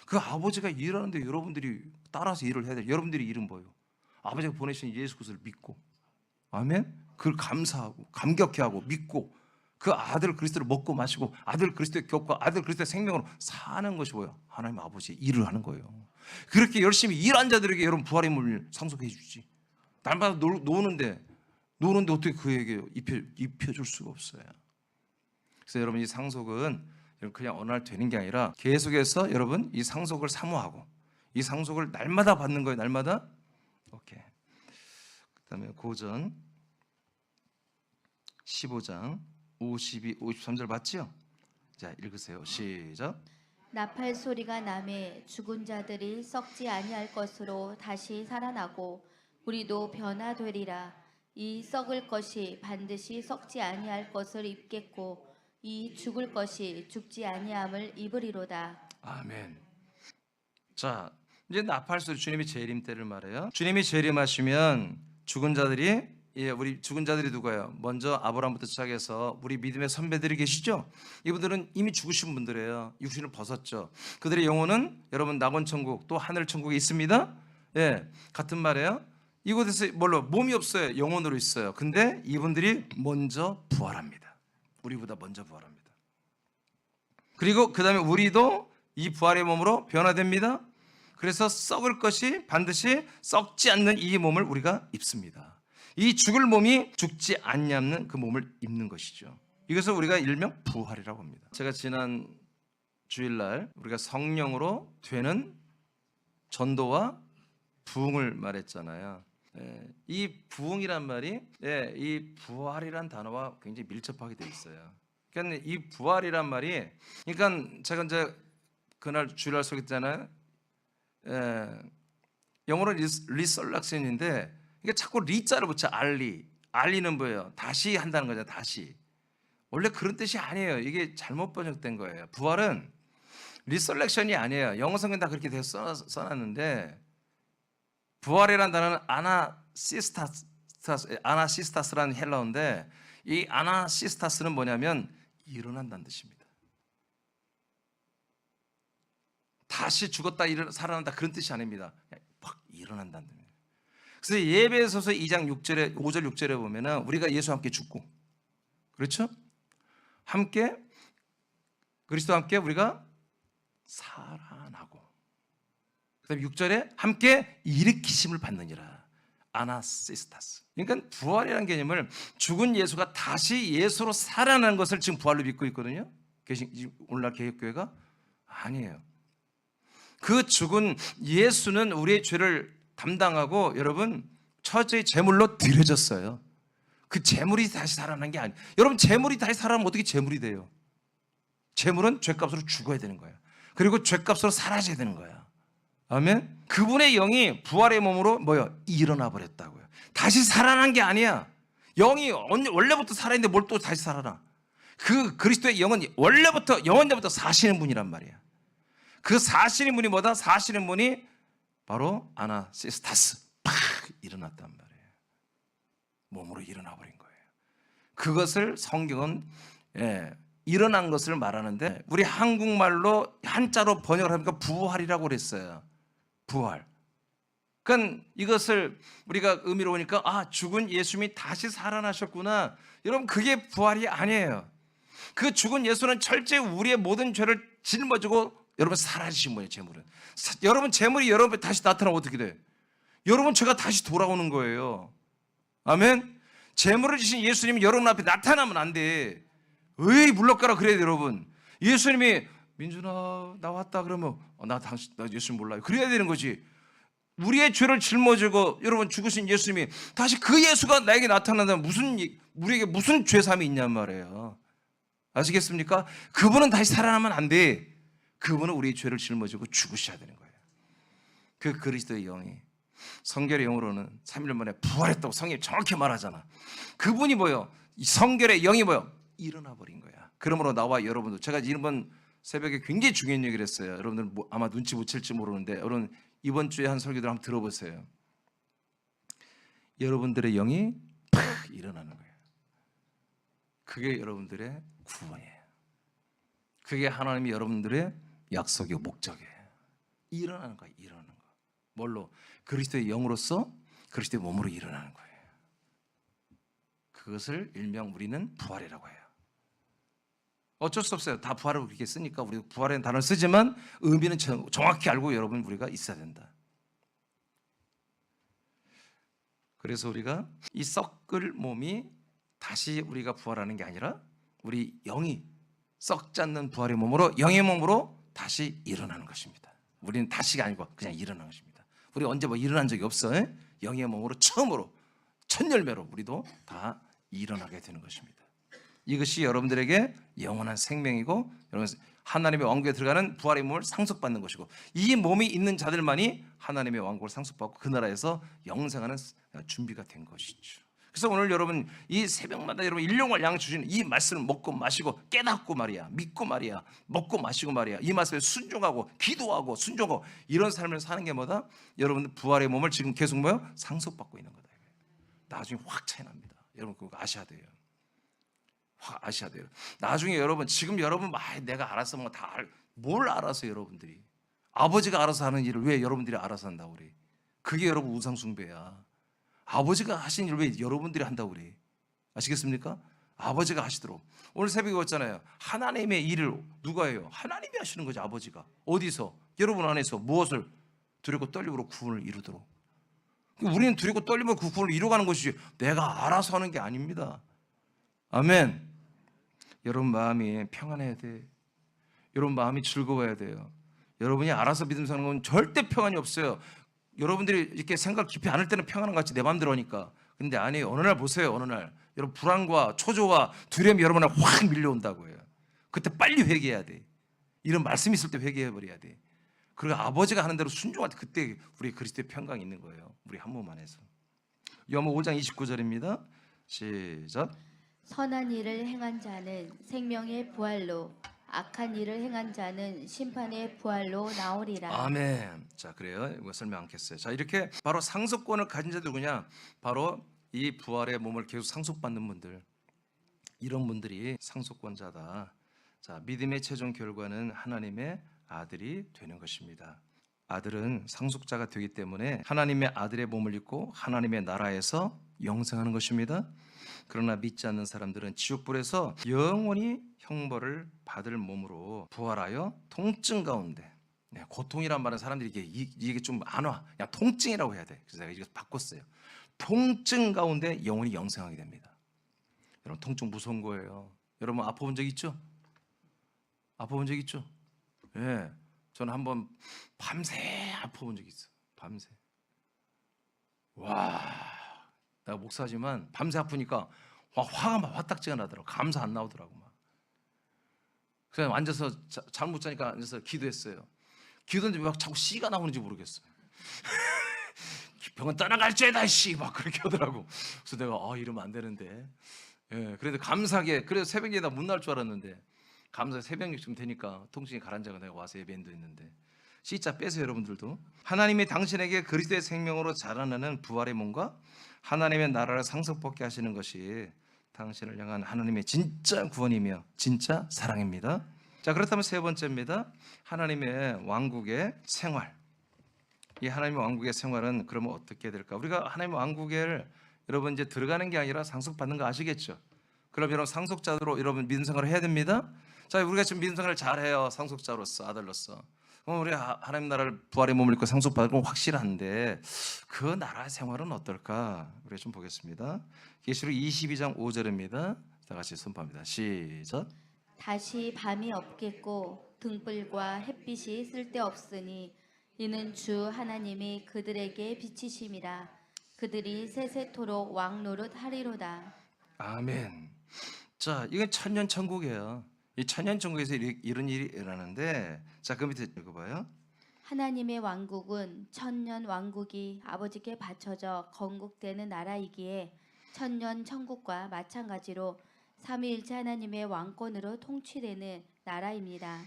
그 아버지가 일하는데 여러분들이 따라서 일을 해야 돼요. 여러분들이 일은 뭐예요? 아버지가 보내신 예수 그리스도를 믿고, 아멘? 그걸 감사하고 감격해하고 믿고 그 아들 그리스도를 먹고 마시고 아들 그리스도의 교과, 아들 그리스도의 생명으로 사는 것이 뭐예요? 하나님 아버지의 일을 하는 거예요. 그렇게 열심히 일한 자들에게 여러분 부활의 몸을 상속해 주지. 날마다 노는데 어떻게 그에게 입혀줄 수가 없어요. 그래서 여러분 이 상속은 그냥 어느 날 되는 게 아니라 계속해서 여러분 이 상속을 사모하고 이 상속을 날마다 받는 거예요. 날마다. 오케이. 그다음에 고전 15장 52, 53절 맞죠? 자, 읽으세요. 시작. 나팔 소리가 나매 죽은 자들이 썩지 아니할 것으로 다시 살아나고 우리도 변화되리라. 이 썩을 것이 반드시 썩지 아니할 것을 입겠고 이 죽을 것이 죽지 아니함을 입으리로다. 아멘. 자, 이제 나팔 소리, 주님이 재림 때를 말해요. 주님이 재림하시면 죽은 자들이, 우리 죽은 자들이 누구예요? 먼저 아브라함부터 시작해서 우리 믿음의 선배들이 계시죠? 이분들은 이미 죽으신 분들이에요. 육신을 벗었죠. 그들의 영혼은 여러분 낙원 천국 또 하늘 천국에 있습니다. 예, 같은 말이에요. 이곳에서 몸이 없어요. 영혼으로 있어요. 근데 이분들이 먼저 부활합니다. 우리보다 먼저 부활합니다. 그리고 그 다음에 우리도 이 부활의 몸으로 변화됩니다. 그래서 썩을 것이 반드시 썩지 않는 이 몸을 우리가 입습니다. 이 죽을 몸이 죽지 않냐는 그 몸을 입는 것이죠. 이것을 우리가 일명 부활이라고 합니다. 제가 지난 주일날 우리가 성령으로 되는 전도와 부흥을 말했잖아요. 이 부흥이란 말이 이 부활이란 단어와 굉장히 밀접하게 돼 있어요. 그러니까 이 부활이란 말이, 그러니까 제가 이제 그날 주일날 설교했잖아요. 영어로 리설락션인데 이게 자꾸 리자를 붙여. 알리는 뭐예요? 다시 한다는 거죠. 다시. 원래 그런 뜻이 아니에요. 이게 잘못 번역된 거예요. 부활은 리설렉션이 아니에요. 영어 성경 다 그렇게 써놨는데, 부활이라는 단어는 아나시스타스라는 헬라어인데, 이 아나시스타스는 뭐냐면 일어난다는 뜻입니다. 다시 죽었다 살아난다 그런 뜻이 아닙니다. 팍 일어난다는 뜻입니다. 그래서 예배소서 2장 6절에 5절 6절에 보면은 우리가 예수와 함께 죽고, 그렇죠? 함께 그리스도와 함께 우리가 살아나고, 그다음에 6절에 함께 일으키심을 받느니라. 아나시스타스. 그러니까 부활이라는 개념을 죽은 예수가 다시 예수로 살아나는 것을 지금 부활로 믿고 있거든요. 오늘날 개혁교회가 아니에요. 그 죽은 예수는 우리의 죄를 담당하고 여러분 처제의 제물로 드려졌어요. 그 제물이 다시 살아난 게 아니에요. 여러분 제물이 다시 살아나면 어떻게 제물이 돼요? 제물은 죄값으로 죽어야 되는 거예요. 그리고 죄값으로 사라져야 되는 거야. 아멘. 그분의 영이 부활의 몸으로 일어나 버렸다고요. 다시 살아난 게 아니야. 영이 원래부터 살아있는데 뭘 또 다시 살아나. 그 그리스도의 영은 원래부터 영원전부터 사시는 분이란 말이야. 그 사시는 분이 뭐다? 사시는 분이 바로 아나시스타스. 팍 일어났단 말이에요. 몸으로 일어나 버린 거예요. 그것을 성경은 일어난 것을 말하는데, 우리 한국말로 한자로 번역을 하니까 부활이라고 그랬어요. 부활. 그러니까 이것을 우리가 의미로 보니까 죽은 예수님이 다시 살아나셨구나. 여러분 그게 부활이 아니에요. 그 죽은 예수는 철저히 우리의 모든 죄를 짊어지고 여러분 사라지신 분이에요. 제물은. 여러분 제물이 여러분 다시 나타나면 어떻게 돼? 여러분 죄가 다시 돌아오는 거예요. 아멘. 제물을 주신 예수님이 여러분 앞에 나타나면 안 돼. 왜 물러가라 그래야 돼. 여러분 예수님이 민준아 나 왔다 그러면 나 예수님 몰라요 그래야 되는 거지. 우리의 죄를 짊어지고 여러분 죽으신 예수님이 다시 그 예수가 나에게 나타난다면 우리에게 무슨 죄삼이 있냔 말이에요. 아시겠습니까? 그분은 다시 살아나면 안 돼. 그분은 우리의 죄를 짊어지고 죽으셔야 되는 거예요. 그 그리스도의 영이, 성결의 영으로는 3일 만에 부활했다고 성경이 정확히 말하잖아. 그분이 뭐예요? 성결의 영이 뭐예요? 일어나 버린 거야. 그러므로 나와 여러분도, 제가 이번 새벽에 굉장히 중요한 얘기를 했어요. 여러분들 아마 눈치 못 챌지 모르는데, 여러분 이번 주에 한 설교들 한번 들어보세요. 여러분들의 영이 팍 일어나는 거예요. 그게 여러분들의 구원이에요. 그게 하나님이 여러분들의 약속이고 목적이에요. 일어나는 거예요. 일어나는 거. 뭘로? 그리스도의 영으로서 그리스도의 몸으로 일어나는 거예요. 그것을 일명 우리는 부활이라고 해요. 어쩔 수 없어요. 다 부활을 그렇게 쓰니까 우리 부활이라는 단어를 쓰지만 의미는 정확히 알고 여러분 우리가 있어야 된다. 그래서 우리가 이 썩을 몸이 다시 우리가 부활하는 게 아니라 우리 영이 썩지 않는 부활의 몸으로, 영의 몸으로 다시 일어나는 것입니다. 우리는 다시가 아니고 그냥 일어나는 것입니다. 우리 언제 일어난 적이 없어요. 영의 몸으로 처음으로 첫 열매로 우리도 다 일어나게 되는 것입니다. 이것이 여러분들에게 영원한 생명이고, 여러분 하나님의 왕국에 들어가는 부활의 몸을 상속받는 것이고, 이 몸이 있는 자들만이 하나님의 왕국을 상속받고 그 나라에서 영생하는 준비가 된 것이죠. 그래서 오늘 여러분 이 새벽마다 여러분 일용할 양 주시는 이 말씀을 먹고 마시고 깨닫고 말이야, 믿고 말이야, 먹고 마시고 말이야, 이 말씀에 순종하고 기도하고 순종하고 이런 삶을 사는 게 뭐다? 여러분들 부활의 몸을 지금 계속 상속받고 있는 거다. 나중에 확 차이 납니다. 여러분 그거 아셔야 돼요. 확 아셔야 돼요. 나중에 여러분, 지금 여러분 내가 알아서 뭘 알아서, 여러분들이 아버지가 알아서 하는 일을 왜 여러분들이 알아서 한다고 그래? 그게 여러분 우상숭배야. 아버지가 하신 일을 왜 여러분들이 한다고 그래? 아시겠습니까? 아버지가 하시도록. 오늘 새벽에 왔잖아요. 하나님의 일을 누가 해요? 하나님이 하시는 거죠. 아버지가. 어디서? 여러분 안에서 무엇을 두렵고 떨림으로 구원을 이루도록. 우리는 두렵고 떨리면 그 구원을 이루어가는 것이지 내가 알아서 하는 게 아닙니다. 아멘. 여러분 마음이 평안해야 돼. 여러분 마음이 즐거워야 돼요. 여러분이 알아서 믿음 사는 건 절대 평안이 없어요. 여러분들이 이렇게 생각 깊이 않을 때는 평안한 것 같이 내 마음대로 하니까. 근데 아니에요. 어느 날 보세요. 어느 날 여러분 불안과 초조와 두려움이 여러분을 확 밀려온다고 해요. 그때 빨리 회개해야 돼. 이런 말씀이 있을 때 회개해버려야 돼. 그리고 아버지가 하는 대로 순종할 때 그때 우리 그리스도의 평강이 있는 거예요. 우리 한 몸 안에서. 요한복음 5장 29절입니다. 시작. 선한 일을 행한 자는 생명의 부활로, 악한 일을 행한 자는 심판의 부활로 나오리라. 아멘. 자, 그래요. 이거 설명 않겠어요. 자, 이렇게 바로 상속권을 가진 자들 누구냐? 바로 이 부활의 몸을 계속 상속받는 분들. 이런 분들이 상속권자다. 자, 믿음의 최종 결과는 하나님의 아들이 되는 것입니다. 아들은 상속자가 되기 때문에 하나님의 아들의 몸을 입고 하나님의 나라에서 영생하는 것입니다. 그러나 믿지 않는 사람들은 지옥불에서 영원히 형벌을 받을 몸으로 부활하여 통증 가운데, 고통이란 말은 사람들이 이게 좀 안 와. 야, 통증이라고 해야 돼. 그래서 내가 이거 바꿨어요. 통증 가운데 영원히 영생하게 됩니다. 여러분 통증 무서운 거예요. 여러분 아파본 적 있죠? 아파본 적 있죠? 예. 저는 한번 밤새 아파본 적 있어. 밤새. 와, 내가 목사지만 밤새 아프니까 화가 막 화딱지가 나더라고. 감사 안 나오더라고 막. 그래서 앉아서 잠 못 자니까 앉아서 기도했어요. 기도했는데 막 자꾸 씨가 나오는지 모르겠어요. 병은 떠나갈죄다 씨 막 그렇게 하더라고. 그래서 내가 이러면 안 되는데. 예, 그래도 감사하게 그래서 새벽에 나 못 나올 줄 알았는데 감사 새벽쯤 되니까 통증이 가라앉아가 내가 와서 예배인도 했는데 C자 빼세요 여러분들도. 하나님이 당신에게 그리스도의 생명으로 자라나는 부활의 몸과 하나님의 나라를 상속받게 하시는 것이 당신을 향한 하나님의 진짜 구원이며 진짜 사랑입니다. 자, 그렇다면 세 번째입니다. 하나님의 왕국의 생활. 이 하나님의 왕국의 생활은 그러면 어떻게 될까? 우리가 하나님의 왕국에 여러분 이제 들어가는 게 아니라 상속받는 거 아시겠죠? 그럼 여러분 상속자로 여러분 믿음 생활을 해야 됩니다. 자, 우리가 지금 믿음 생활을 잘해요. 상속자로서 아들로서. 우리 하나님 나라를 부활의 몸을 입고 상속받을 건 확실한데 그 나라 생활은 어떨까? 우리 좀 보겠습니다. 계시록 22장 5절입니다. 다 같이 선포합니다. 시작. 다시 밤이 없겠고 등불과 햇빛이 쓸데없으니 이는 주 하나님이 그들에게 비치심이라. 그들이 세세토록 왕노릇 하리로다. 아멘. 자, 이건 천년 천국이에요. 이 천년 천국에서 이런 일이 일어나는데, 자, 그 밑에 읽어봐요. 하나님의 왕국은 천년 왕국이 아버지께 바쳐져 건국되는 나라이기에 천년 천국과 마찬가지로 삼위일체 하나님의 왕권으로 통치되는 나라입니다.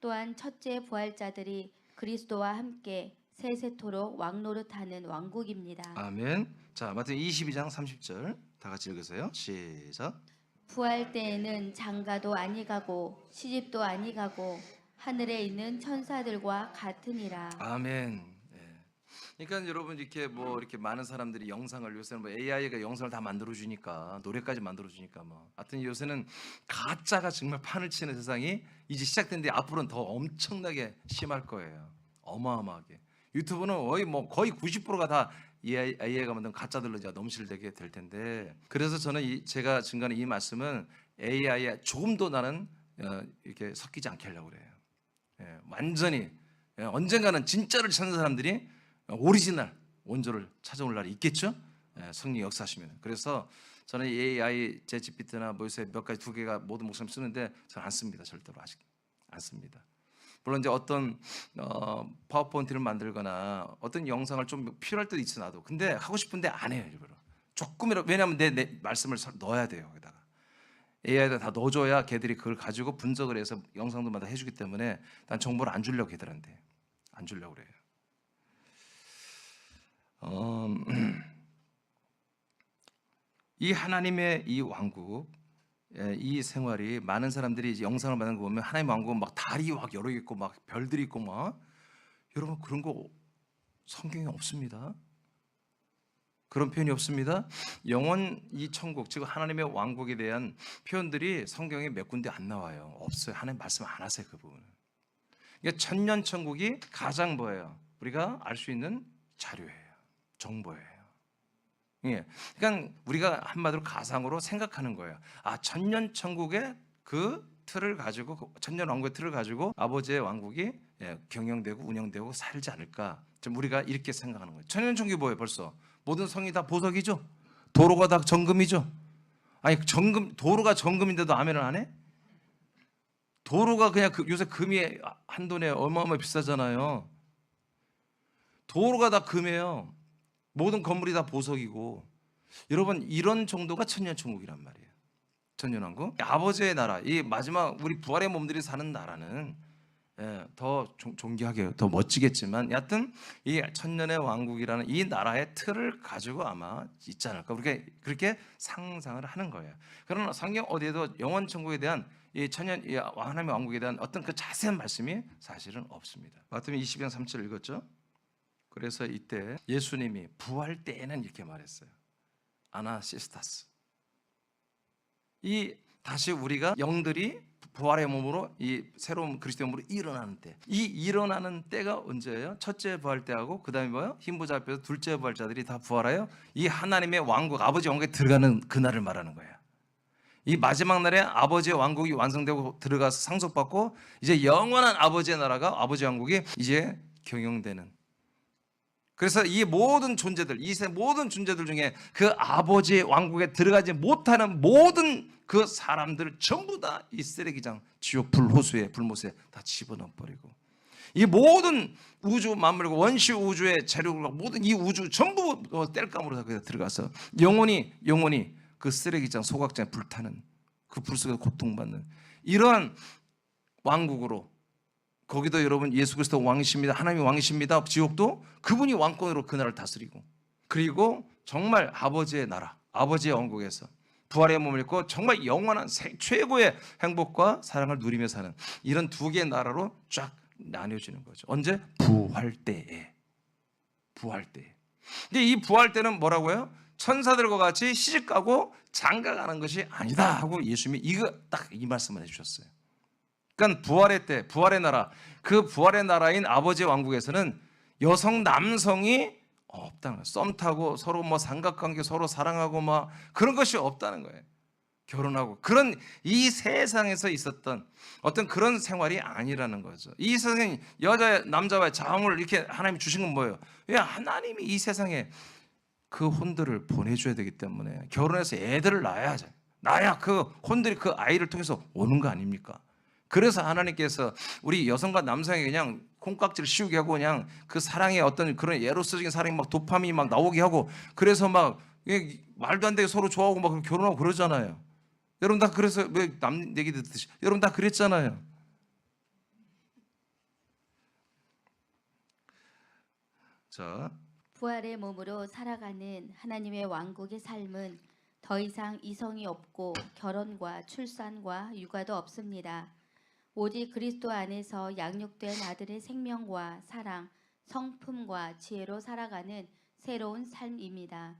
또한 첫째 부활자들이 그리스도와 함께 세세토록 왕노릇하는 왕국입니다. 아멘. 자, 마태복음 22장 30절 다 같이 읽으세요. 시작. 부활 때에는 장가도 아니가고 시집도 아니가고 하늘에 있는 천사들과 같으니라. 아멘. 그러니까 여러분 이렇게 이렇게 많은 사람들이 영상을 요새는 AI가 영상을 다 만들어 주니까 노래까지 만들어 주니까 하여튼 요새는 가짜가 정말 판을 치는 세상이 이제 시작됐는데 앞으로는 더 엄청나게 심할 거예요. 어마어마하게. 유튜브는 거의 90%가 다 AI가 만든 가짜들로 이제 넘실대게 될 텐데, 그래서 저는 제가 중간에 이 말씀은 AI에 조금도 나는 이렇게 섞이지 않게 하려고 그래요. 완전히 언젠가는 진짜를 찾는 사람들이 오리지널 원조를 찾아올 날이 있겠죠. 성령 역사하시면. 그래서 저는 AI, 챗GPT나 요새 몇 가지 두 개가 모든 목사님 쓰는데 저는 안 씁니다. 절대로 아직 안 씁니다. 물론 이제 어떤 파워포인트를 만들거나 어떤 영상을 좀 필요할 때도 있어 나도. 근데 하고 싶은데 안 해요 일부러. 조금이라도. 왜냐하면 내 말씀을 넣어야 돼요 여기다가. AI에다 다 넣어줘야 걔들이 그걸 가지고 분석을 해서 영상들마다 해주기 때문에 난 정보를 안 주려고 걔들한테 안 주려고 그래요. 이 하나님의 이 왕국, 이 생활이 많은 사람들이 이제 영상을 받는 거 보면 하나님의 왕국은 막 달이 막 여러 개 있고 막 별들이 있고 막, 여러분 그런 거 성경에 없습니다. 그런 표현이 없습니다. 영원 이 천국, 즉 하나님의 왕국에 대한 표현들이 성경에 몇 군데 안 나와요. 없어요. 하나님 말씀 안 하세요 그 부분은. 그러니까 천년 천국이 가장 뭐예요? 우리가 알 수 있는 자료예요. 정보예요. 예. 그러니까 우리가 한마디로 가상으로 생각하는 거예요. 아, 천년 천국의 그 틀을 가지고, 천년 왕국의 틀을 가지고 아버지의 왕국이 경영되고 운영되고 살지 않을까. 좀 우리가 이렇게 생각하는 거예요. 천년 천국이 뭐예요? 벌써 모든 성이 다 보석이죠. 도로가 다 정금이죠. 아니, 정금, 도로가 정금인데도 아멘을 안 해? 도로가 그냥 요새 금이 한 돈에 어마어마하게 비싸잖아요. 도로가 다 금이에요. 모든 건물이 다 보석이고. 여러분, 이런 정도가 천년천국이란 말이에요. 천년왕국. 아버지의 나라, 이 마지막 우리 부활의 몸들이 사는 나라는 더 존귀하게, 더 멋지겠지만 여하튼 이 천년의 왕국이라는 이 나라의 틀을 가지고 아마 있지 않을까, 그렇게 상상을 하는 거예요. 그러나 성경 어디에도 영원 천국에 대한 이 천년 이 하나님의 왕국에 대한 어떤 그 자세한 말씀이 사실은 없습니다. 마태복음 20장 3절 읽었죠? 그래서 이때 예수님이 부활 때에는 이렇게 말했어요. 아나시스타스. 이 다시 우리가 영들이 부활의 몸으로 이 새로운 그리스도의 몸으로 일어나는 때, 이 일어나는 때가 언제예요? 첫째 부활 때하고 그 다음에 뭐요? 흰보자 앞에서 둘째 부활자들이 다 부활하여 이 하나님의 왕국, 아버지 왕국에 들어가는 그날을 말하는 거예요. 이 마지막 날에 아버지의 왕국이 완성되고 들어가서 상속받고 이제 영원한 아버지의 나라가, 아버지 왕국이 이제 경영되는. 그래서 이 모든 존재들, 이 세 모든 존재들 중에 그 아버지의 왕국에 들어가지 못하는 모든 그 사람들을 전부 다 이 쓰레기장, 지옥 불호수에, 불못에 다 집어넣어 버리고, 이 모든 우주 만물과 원시 우주의 재료가 모든 이 우주 전부 땔감으로 다 들어가서 영원히 그 쓰레기장, 소각장에 불타는, 그 불 속에서 고통받는 이러한 왕국으로, 거기도 여러분 예수 그리스도 왕이십니다. 하나님이 왕이십니다. 지옥도 그분이 왕권으로 그 나라를 다스리고, 그리고 정말 아버지의 나라, 아버지의 왕국에서 부활의 몸을 입고 정말 영원한 최고의 행복과 사랑을 누리며 사는 이런 두 개의 나라로 쫙 나뉘어지는 거죠. 언제? 부활 때에. 부활 때에. 근데 이 부활 때는 뭐라고요? 천사들과 같이 시집가고 장가가는 것이 아니다 하고 예수님이 이거 딱 이 말씀을 해주셨어요. 그러니까 부활의 때, 부활의 나라, 그 부활의 나라인 아버지의 왕국에서는 여성, 남성이 없다는 거예요. 썸 타고 서로 뭐 삼각관계 서로 사랑하고 막 그런 것이 없다는 거예요. 결혼하고 그런 이 세상에서 있었던 어떤 그런 생활이 아니라는 거죠. 이 세상에 여자, 남자와의 자웅을 이렇게 하나님이 주신 건 뭐예요? 왜 하나님이 이 세상에 그 혼들을 보내줘야 되기 때문에 결혼해서 애들을 낳아야 그 혼들이 그 아이를 통해서 오는 거 아닙니까? 그래서 하나님께서 우리 여성과 남성이 그냥 콩깍지를 씌우게 하고 그냥 그 사랑의 어떤 그런 에로스적인 사랑이 막 도파민이 막 나오게 하고, 그래서 막 말도 안 되게 서로 좋아하고 막 결혼하고 그러잖아요. 여러분 다 그래서 왜 남 얘기 듣듯이 여러분 다 그랬잖아요. 자, 부활의 몸으로 살아가는 하나님의 왕국의 삶은 더 이상 이성이 없고 결혼과 출산과 육아도 없습니다. 오직 그리스도 안에서 양육된 아들의 생명과 사랑, 성품과 지혜로 살아가는 새로운 삶입니다.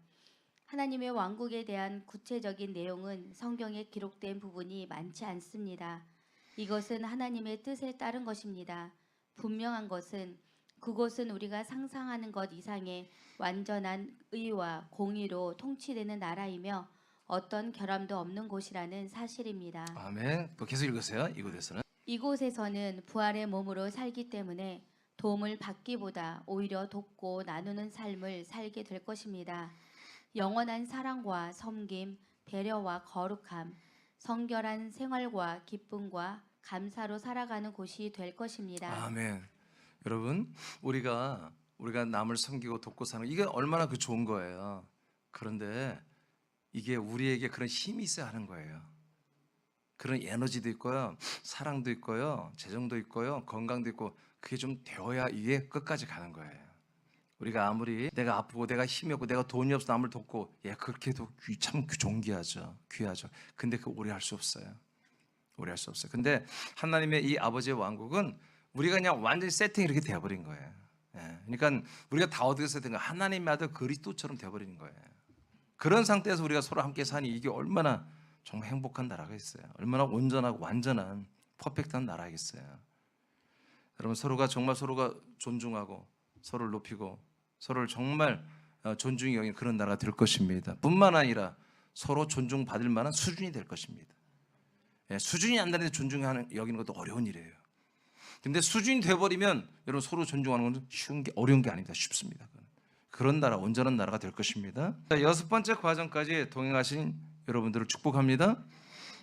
하나님의 왕국에 대한 구체적인 내용은 성경에 기록된 부분이 많지 않습니다. 이것은 하나님의 뜻에 따른 것입니다. 분명한 것은 그곳은 우리가 상상하는 것 이상의 완전한 의와 공의로 통치되는 나라이며 어떤 결함도 없는 곳이라는 사실입니다. 아멘. 또 계속 읽으세요. 이곳에서는. 이곳에서는 부활의 몸으로 살기 때문에 도움을 받기보다 오히려 돕고 나누는 삶을 살게 될 것입니다. 영원한 사랑과 섬김, 배려와 거룩함, 성결한 생활과 기쁨과 감사로 살아가는 곳이 될 것입니다. 아멘. 여러분, 우리가 남을 섬기고 돕고 사는 이게 얼마나 그 좋은 거예요. 그런데 이게 우리에게 그런 힘이 있어야 하는 거예요. 그런 에너지도 있고요, 사랑도 있고요, 재정도 있고요, 건강도 있고, 그게 좀 되어야 이게 끝까지 가는 거예요. 우리가 아무리 내가 아프고 내가 힘이 없고 내가 돈이 없어 남을 돕고, 그렇게도 참 존귀하죠, 귀하죠. 근데 그 오래 할 수 없어요. 오래 할 수 없어요. 근데 하나님의 이 아버지의 왕국은 우리가 그냥 완전히 세팅이 이렇게 되어버린 거예요. 그러니까 우리가 다 어디서 된 거예요? 하나님의 아들 그리스도처럼 되어버리는 거예요. 그런 상태에서 우리가 서로 함께 사니 이게 얼마나 정말 행복한 나라가 있어요. 얼마나 온전하고 완전한 퍼펙트한 나라겠어요. 여러분, 서로가 정말 서로가 존중하고 서로를 높이고 서로를 정말 존중이 여기는 그런 나라가 될 것입니다. 뿐만 아니라 서로 존중받을 만한 수준이 될 것입니다. 예, 수준이 안 되는데 존중하는 여기는 것도 어려운 일이에요. 근데 수준이 돼버리면 여러분 서로 존중하는 건 쉬운 게 어려운 게 아닙니다. 쉽습니다. 그런 나라, 온전한 나라가 될 것입니다. 자, 6번째 과정까지 동행하신 여러분들을 축복합니다.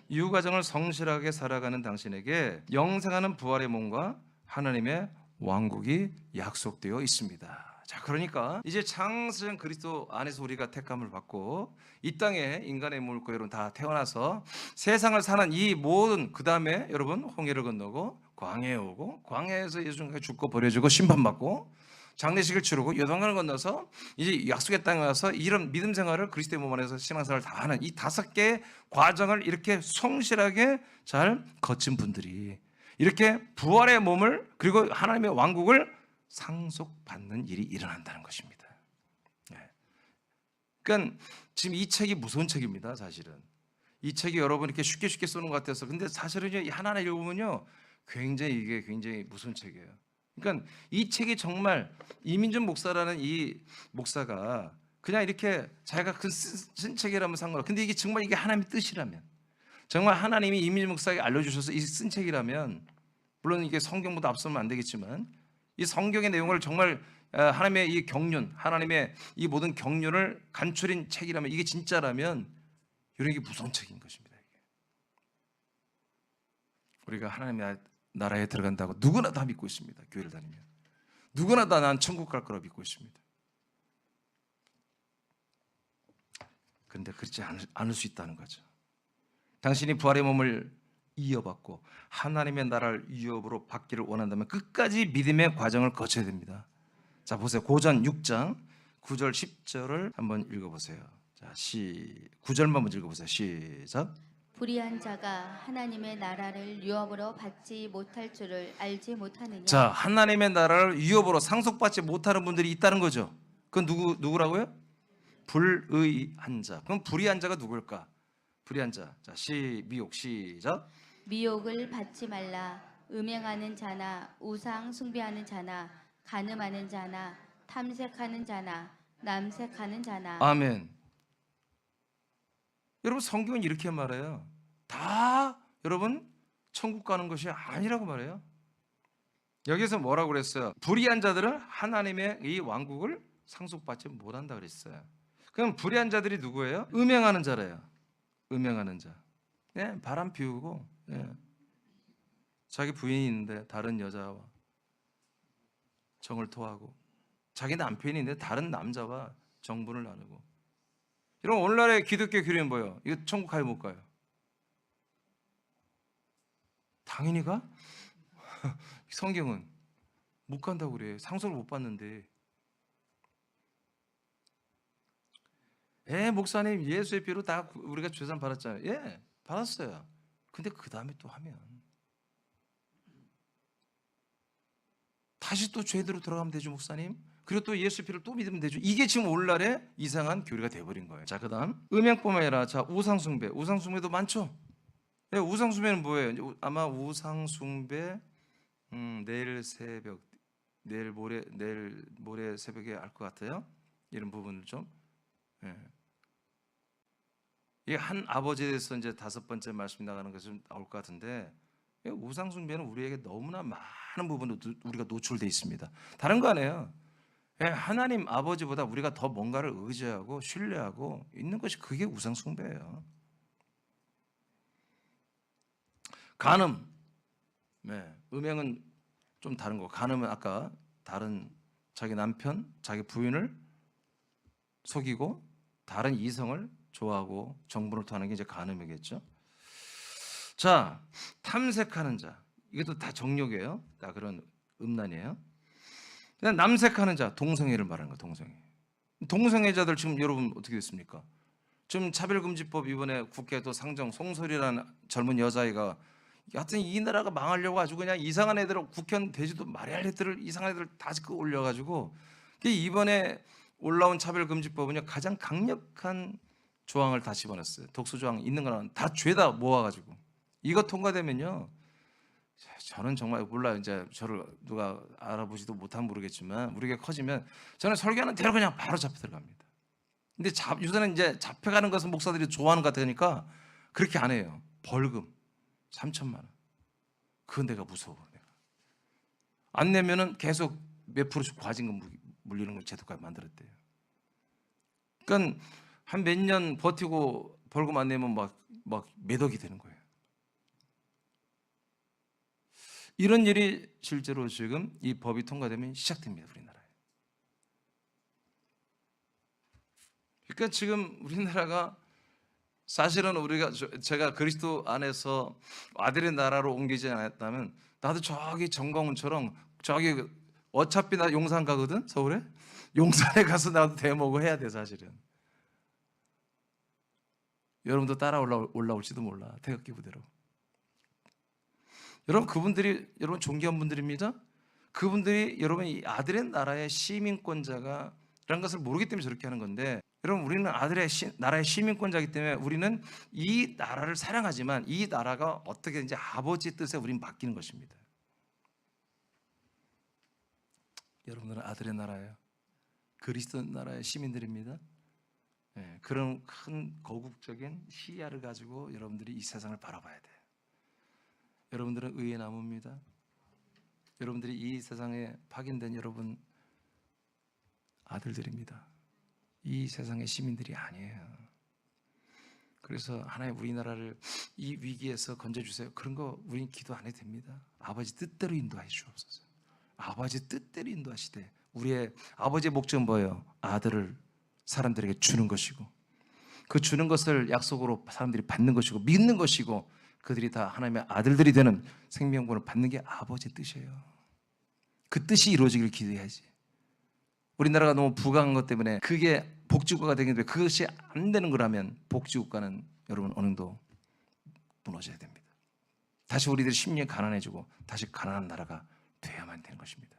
이 과정을 성실하게 살아가는 당신에게 영생하는 부활의 몸과 하나님의 왕국이 약속되어 있습니다. 자, 그러니까 이제 창세전 그리스도 안에서 우리가 택함을 받고 이 땅에 인간의 몸을 여러분 다 태어나서 세상을 사는 이 모든, 그 다음에 여러분 홍해를 건너고 광야에 오고 광야에서 예수님과 죽고 버려지고 심판받고 장례식을 치르고 요단강을 건너서 이제 약속의 땅에 와서 이런 믿음 생활을 그리스도의 몸 안에서 신앙생활을 다 하는 이 5개의 과정을 이렇게 성실하게 잘 거친 분들이 이렇게 부활의 몸을 그리고 하나님의 왕국을 상속받는 일이 일어난다는 것입니다. 그러니까 지금 이 책이 무서운 책입니다. 사실은 이 책이 여러분 이렇게 쉽게 쏘는 것 같아서, 근데 사실은 하나하나 읽어보면요 굉장히 이게 굉장히 무서운 책이에요. 그러니까 이 책이 정말 이민준 목사라는 이 목사가 그냥 이렇게 자기가 쓴 책이라면 상관없어. 근데 이게 정말 이게 하나님의 뜻이라면, 정말 하나님이 이민준 목사에게 알려주셔서 이 쓴 책이라면, 물론 이게 성경보다 앞서면 안 되겠지만 이 성경의 내용을 정말 하나님의 이 경륜, 하나님의 이 모든 경륜을 간추린 책이라면, 이게 진짜라면 이런 게 무서운 책인 것입니다. 이게. 우리가 하나님의 나라에 들어간다고 누구나 다 믿고 있습니다. 교회를 다니면 누구나 다 난 천국 갈 거라 믿고 있습니다. 그런데 그렇지 않을 수 있다는 거죠. 당신이 부활의 몸을 이어받고 하나님의 나라를 유업으로 받기를 원한다면 끝까지 믿음의 과정을 거쳐야 됩니다. 자, 보세요. 고전 6장 9절 10절을 한번 읽어보세요. 자, 9절만 먼저 읽어보세요. 시작. 불의한 자가 하나님의 나라를 유업으로 받지 못할 줄을 알지 못하느냐. 자, 하나님의 나라를 유업으로 상속받지 못하는 분들이 있다는 거죠. 그건 누구라고요? 불의한 자. 그럼 불의한 자가 누굴까? 불의한 자. 자, 미혹 시작. 미혹을 받지 말라. 음행하는 자나 우상 숭배하는 자나 간음하는 자나 탐색하는 자나 남색하는 자나. 아멘. 여러분 성경은 이렇게 말해요. 다 여러분 천국 가는 것이 아니라고 말해요. 여기서 뭐라고 그랬어요? 불의한 자들은 하나님의 이 왕국을 상속받지 못한다 그랬어요. 그럼 불의한 자들이 누구예요? 음행하는 자래요. 음행하는 자. 예, 바람 피우고 자기 부인이 있는데 다른 여자와 정을 토하고, 자기 남편이 있는데 다른 남자와 정분을 나누고. 여러분 오늘날의 기독교 교리는 뭐예요? 이거 천국 가요 못 가요? 당연히 가? 성경은 못 간다고 그래. 상속을 못 받는데. 목사님 예수의 피로 다 우리가 죄산 받았잖아요. 예, 받았어요. 근데 그 다음에 또 하면 다시 또 죄대로 들어가면 되죠, 목사님. 그리고 또 예수 피를 또 믿으면 되죠. 이게 지금 오늘날의 이상한 교리가 돼버린 거예요. 자, 그다음 음행뿐만 아니라 자 우상숭배, 우상숭배도 많죠. 네, 우상숭배는 뭐예요? 아마 우상숭배 내일 모레 새벽에 알 것 같아요. 이런 부분을 좀. 이게 한 아버지에 대해서 이제 5번째 말씀 나가는 것이 나올 것 같은데, 우상숭배는 우리에게 너무나 많은 부분으로 우리가 노출되어 있습니다. 다른 거 아니에요. 하나님 아버지보다 우리가 더 뭔가를 의지하고 신뢰하고 있는 것이 그게 우상숭배예요. 간음, 음행은 좀 다른 거. 간음은 아까 다른 자기 남편, 자기 부인을 속이고 다른 이성을 좋아하고 정분을 토하는 게 이제 간음이겠죠. 자, 탐색하는 자, 이것도 다 정욕이에요. 다 그런 음란이에요. 그냥 남색하는 자, 동성애를 말하는 거예요. 동성애자들 지금 여러분 어떻게 됐습니까? 지금 차별금지법 이번에 국회도 상정, 송설이라는 젊은 여자아이가 하여튼 이 나라가 망하려고 아주 그냥 이상한 애들을 국회의원 되지도 말아야 할 애들을 이상한 애들을 다 올려가지고, 이번에 올라온 차별금지법은요 가장 강력한 조항을 다 집어넣었어요. 독소 조항 있는 거는 다 죄다 모아가지고 이거 통과되면요 저는 정말 몰라요. 이제 저를 누가 알아보지도 못하면 모르겠지만 우리가 커지면 저는 설교하는 대로 그냥 바로 잡혀 들어갑니다. 근데 요새는 이제 잡혀가는 것은 목사들이 좋아하는 것 같으니까 그렇게 안 해요. 벌금 3천만 원. 그건 내가 무서워. 내가. 안 내면은 계속 몇 프로씩 과징금 물리는 걸 제도까지 만들었대요. 그러니까 한 몇 년 버티고 벌금 안 내면 막 몇 억이 되는 거예요. 이런 일이 실제로 지금 이 법이 통과되면 시작됩니다. 우리나라에. 그러니까 지금 우리나라가 사실은 제가 그리스도 안에서 아들의 나라로 옮기지 않았다면 나도 저기 정광훈처럼 저기 어차피 나 용산 가거든, 서울에. 용산에 가서 나도 대모고 해야 돼. 사실은 여러분도 따라 올라올지도 몰라. 태극기 부대로. 여러분, 그분들이 여러분 존귀한 분들입니다. 그분들이 여러분 이 아들의 나라의 시민권자가 라는 것을 모르기 때문에 저렇게 하는 건데, 여러분 우리는 아들의 나라의 시민권자이기 때문에 우리는 이 나라를 사랑하지만 이 나라가 어떻게 이제 아버지의 뜻에 우리는 맡기는 것입니다. 여러분들은 아들의 나라예요. 그리스도 나라의 시민들입니다. 네, 그런 큰 거국적인 시야를 가지고 여러분들이 이 세상을 바라봐야 돼요. 여러분들은 의의 나무입니다. 여러분들이 이 세상에 파견된 여러분 아들들입니다. 이 세상의 시민들이 아니에요. 그래서 하나님 우리나라를 이 위기에서 건져주세요. 그런 거 우린 기도 안 해도 됩니다. 아버지 뜻대로 인도하여 주옵소서. 아버지 뜻대로 인도하시되, 우리의 아버지의 목적은 뭐예요? 아들을 사람들에게 주는 것이고, 그 주는 것을 약속으로 사람들이 받는 것이고 믿는 것이고, 그들이 다 하나님의 아들들이 되는 생명권을 받는 게 아버지의 뜻이에요. 그 뜻이 이루어지기를 기도해야지. 우리나라가 너무 부강한 것 때문에 그게 복지국가가 되겠는데, 그것이 안 되는 거라면 복지국가는 여러분 어느 정도 무너져야 됩니다. 다시 우리들이 심령이 가난해지고 다시 가난한 나라가 돼야만 되는 것입니다.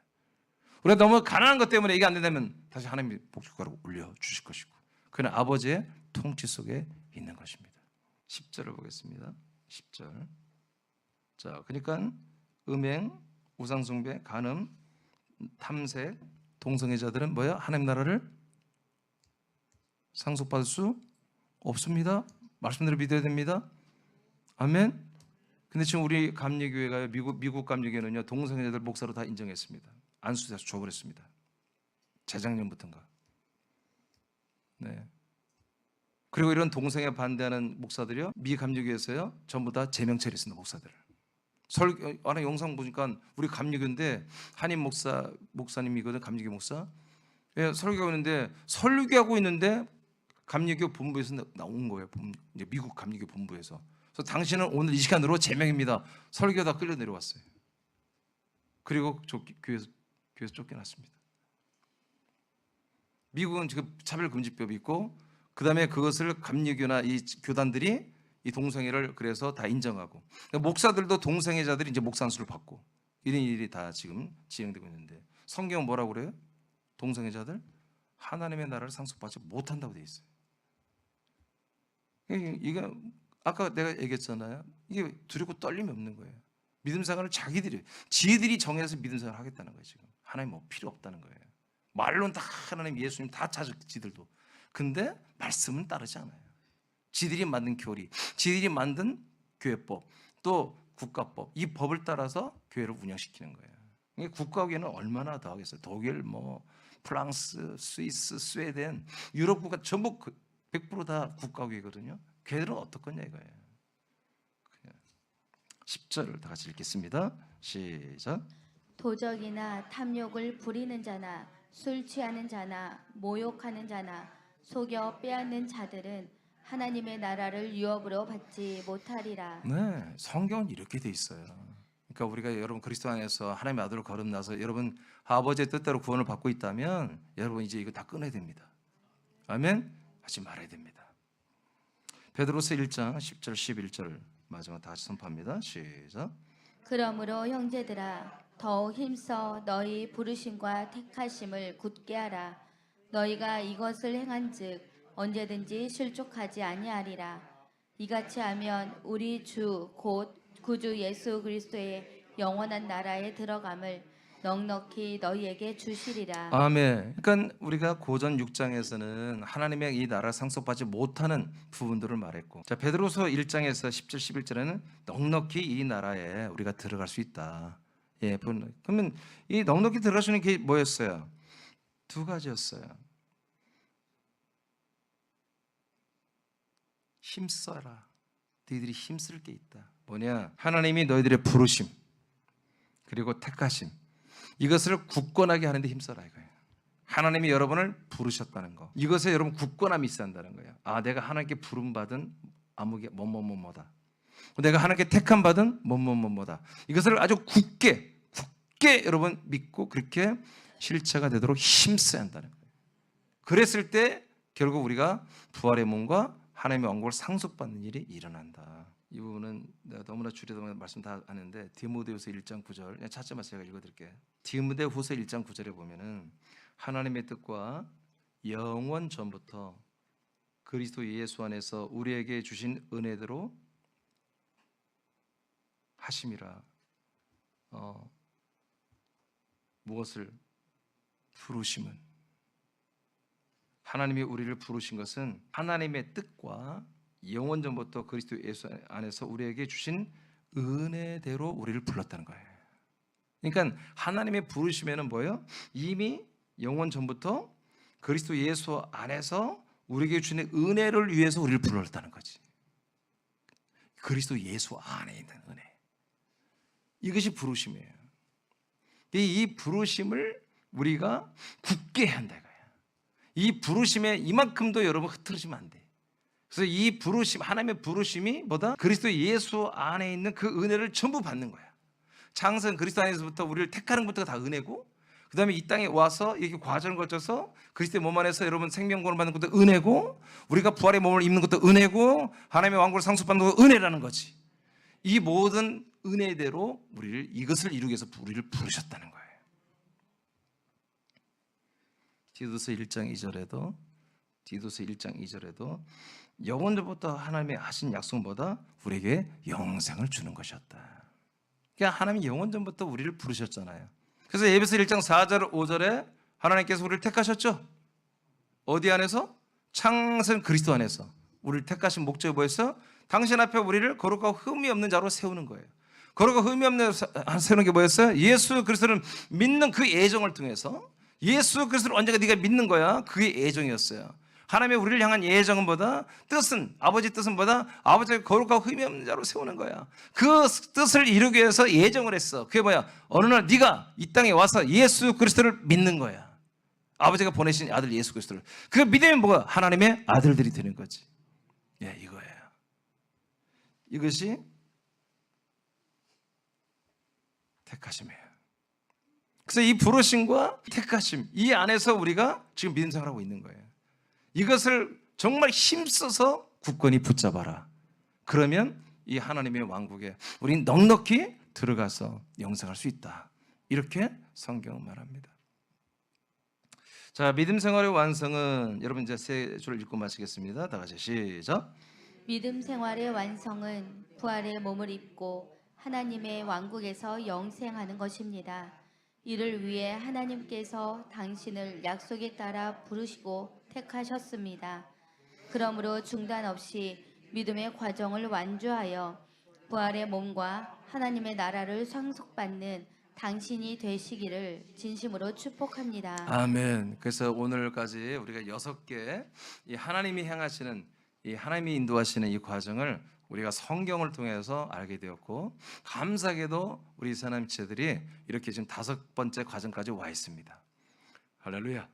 우리가 너무 가난한 것 때문에 이게 안 된다면 다시 하나님이 복지국가로 올려주실 것이고, 그는 아버지의 통치 속에 있는 것입니다. 10절을 보겠습니다. 10절. 자, 그러니까 음행, 우상숭배, 간음, 탐색, 동성애자들은 뭐야? 하나님 나라를 상속받을 수 없습니다. 말씀대로 믿어야 됩니다. 아멘. 근데 지금 우리 감리교회가 미국 감리교회는요, 동성애자들 목사로 다 인정했습니다. 안수돼서 줘버렸습니다. 재작년부터인가. 네. 그리고 이런 동성애 반대하는 목사들이요, 미 감리교회에서요 전부 다 제명 처리했습니다. 목사들을. 안에 영상 보니까 우리 감리교인데 한인 목사님이거든. 감리교 목사. 예, 설교하고 있는데 감리교 본부에서 나온 거예요. 이제 미국 감리교 본부에서. 그래서 당신은 오늘 이 시간으로 제명입니다. 설교다 끌려 내려왔어요. 그리고 교회에서 쫓겨났습니다. 미국은 지금 차별금지법이 있고, 그 다음에 그것을 감리교나 이 교단들이 이 동성애를 그래서 다 인정하고, 목사들도 동성애자들이 이제 목사 안수를 받고, 이런 일이 다 지금 진행되고 있는데, 성경은 뭐라고 그래요? 동성애자들 하나님의 나라를 상속받지 못한다고 돼 있어요. 이게 아까 내가 얘기했잖아요. 이게 두렵고 떨림이 없는 거예요. 믿음 생활을 지들이 정해서 믿음 생활을 하겠다는 거예요. 지금 하나님 뭐 필요 없다는 거예요. 말로는 다 하나님, 예수님 다 찾아, 지들도. 근데 말씀은 따르지 않아요. 지들이 만든 교리, 지들이 만든 교회법, 또 국가법, 이 법을 따라서 교회를 운영시키는 거예요. 국가교회는 얼마나 더 하겠어요. 독일, 프랑스, 스위스, 스웨덴, 유럽 국가 전부 100% 다 국가교회거든요. 교회들은 어떻겠냐 이거예요. 10절을 다 같이 읽겠습니다. 시작. 도적이나 탐욕을 부리는 자나 술 취하는 자나 모욕하는 자나 속여 빼앗는 자들은 하나님의 나라를 유업으로 받지 못하리라. 네, 성경은 이렇게 돼 있어요. 그러니까 우리가 여러분 그리스도 안에서 하나님의 아들로 거듭나서 여러분 아버지의 뜻대로 구원을 받고 있다면 여러분 이제 이거 다 끊어야 됩니다. 아멘. 하지 말아야 됩니다. 베드로서 1장 10절 11절 마지막 다시 선포합니다. 시작. 그러므로 형제들아 더욱 힘써 너희 부르심과 택하심을 굳게 하라. 너희가 이것을 행한즉 언제든지 실족하지 아니하리라. 이같이 하면 우리 주 곧 구주 예수 그리스도의 영원한 나라에 들어감을 넉넉히 너희에게 주시리라. 아멘. 그러니까 우리가 고전 6장에서는 하나님의 이 나라 상속받지 못하는 부분들을 말했고, 자 베드로서 1장에서 10절 11절에는 넉넉히 이 나라에 우리가 들어갈 수 있다. 예, 그러면 이 넉넉히 들어갈 수 있는 게 뭐였어요? 두 가지였어요. 힘써라. 너희들이 힘쓸 게 있다. 뭐냐? 하나님이 너희들의 부르심 그리고 택하심, 이것을 굳건하게 하는데 힘써라 이거예요. 하나님이 여러분을 부르셨다는 거, 이것에 여러분 굳건함이 있어야 한다는 거예요. 아, 내가 하나님께 부름받은 아무개 뭐뭐뭐뭐다. 내가 하나님께 택함 받은 뭐뭐뭐뭐다. 이것을 아주 굳게 여러분 믿고 그렇게 실체가 되도록 힘써야 한다는 거예요. 그랬을 때 결국 우리가 부활의 몸과 하나님의 왕국을 상속받는 일이 일어난다. 이 부분은 내가 너무나 줄여서 말씀 다 하는데 디모데후서 1장 9절 그냥 찾지마 제가 읽어드릴게요. 디모데후서 1장 9절에 보면은 하나님의 뜻과 영원 전부터 그리스도 예수 안에서 우리에게 주신 은혜대로 하심이라. 무엇을? 부르심은, 하나님이 우리를 부르신 것은 하나님의 뜻과 영원 전부터 그리스도 예수 안에서 우리에게 주신 은혜대로 우리를 불렀다는 거예요. 그러니까 하나님의 부르심에는 뭐예요? 이미 영원 전부터 그리스도 예수 안에서 우리에게 주신 은혜를 위해서 우리를 불렀다는 거지. 그리스도 예수 안에 있는 은혜, 이것이 부르심이에요. 이 부르심을 우리가 굳게 해야 한다 이거예요. 이 부르심에 이만큼도 여러분 흐트러지면 안 돼. 그래서 이 부르심, 하나님의 부르심이 뭐다? 그리스도 예수 안에 있는 그 은혜를 전부 받는 거야. 창세는 그리스도 안에서부터 우리를 택하는 것부터가 다 은혜고, 그 다음에 이 땅에 와서 이렇게 과정을 거쳐서 그리스도의 몸 안에서 여러분 생명권을 받는 것도 은혜고, 우리가 부활의 몸을 입는 것도 은혜고, 하나님의 왕국을 상속받는 것도 은혜라는 거지. 이 모든 은혜대로 우리를, 이것을 이루기 위해서 우리를 부르셨다는 거예요. 디도서 1장 2절에도 영원전부터 하나님의 하신 약속보다 우리에게 영생을 주는 것이었다. 그러니까 하나님이 영원전부터 우리를 부르셨잖아요. 그래서 에베소 1장 4절 5절에 하나님께서 우리를 택하셨죠. 어디 안에서? 창세 그리스도 안에서 우리를 택하신 목적이 뭐였어? 당신 앞에 우리를 거룩하고 흠이 없는 자로 세우는 거예요. 거룩하고 흠이 없는 자로 세우는 게 뭐였어요? 예수 그리스도를 믿는 그 애정을 통해서, 예수 그리스도를 언제가 네가 믿는 거야. 그게 애정이었어요. 하나님의 우리를 향한 예정은 뭐다? 뜻은, 아버지 뜻은 뭐다? 아버지가 거룩하고 흠이 없는 자로 세우는 거야. 그 뜻을 이루기 위해서 예정을 했어. 그게 뭐야? 어느 날 네가 이 땅에 와서 예수 그리스도를 믿는 거야. 아버지가 보내신 아들 예수 그리스도를. 그 믿으면 뭐야? 하나님의 아들들이 되는 거지. 예, 이거예요. 이것이 택하심이에요. 그래서 이 부르심과 택하심, 이 안에서 우리가 지금 믿음 생활하고 있는 거예요. 이것을 정말 힘써서 굳건히 붙잡아라. 그러면 이 하나님의 왕국에 우리는 넉넉히 들어가서 영생할 수 있다. 이렇게 성경은 말합니다. 자, 믿음 생활의 완성은, 여러분 이제 세 줄을 읽고 마치겠습니다. 다 같이 시작. 믿음 생활의 완성은 부활의 몸을 입고 하나님의 왕국에서 영생하는 것입니다. 이를 위해 하나님께서 당신을 약속에 따라 부르시고 택하셨습니다. 그러므로 중단 없이 믿음의 과정을 완주하여 부활의 몸과 하나님의 나라를 상속받는 당신이 되시기를 진심으로 축복합니다. 아멘. 그래서 오늘까지 우리가 6개 이 하나님이 행하시는, 이 하나님이 인도하시는 이 과정을 우리가 성경을 통해서 알게 되었고, 감사하게도 우리 하나님 지체들이 이렇게 지금 5번째 과정까지 와 있습니다. 할렐루야.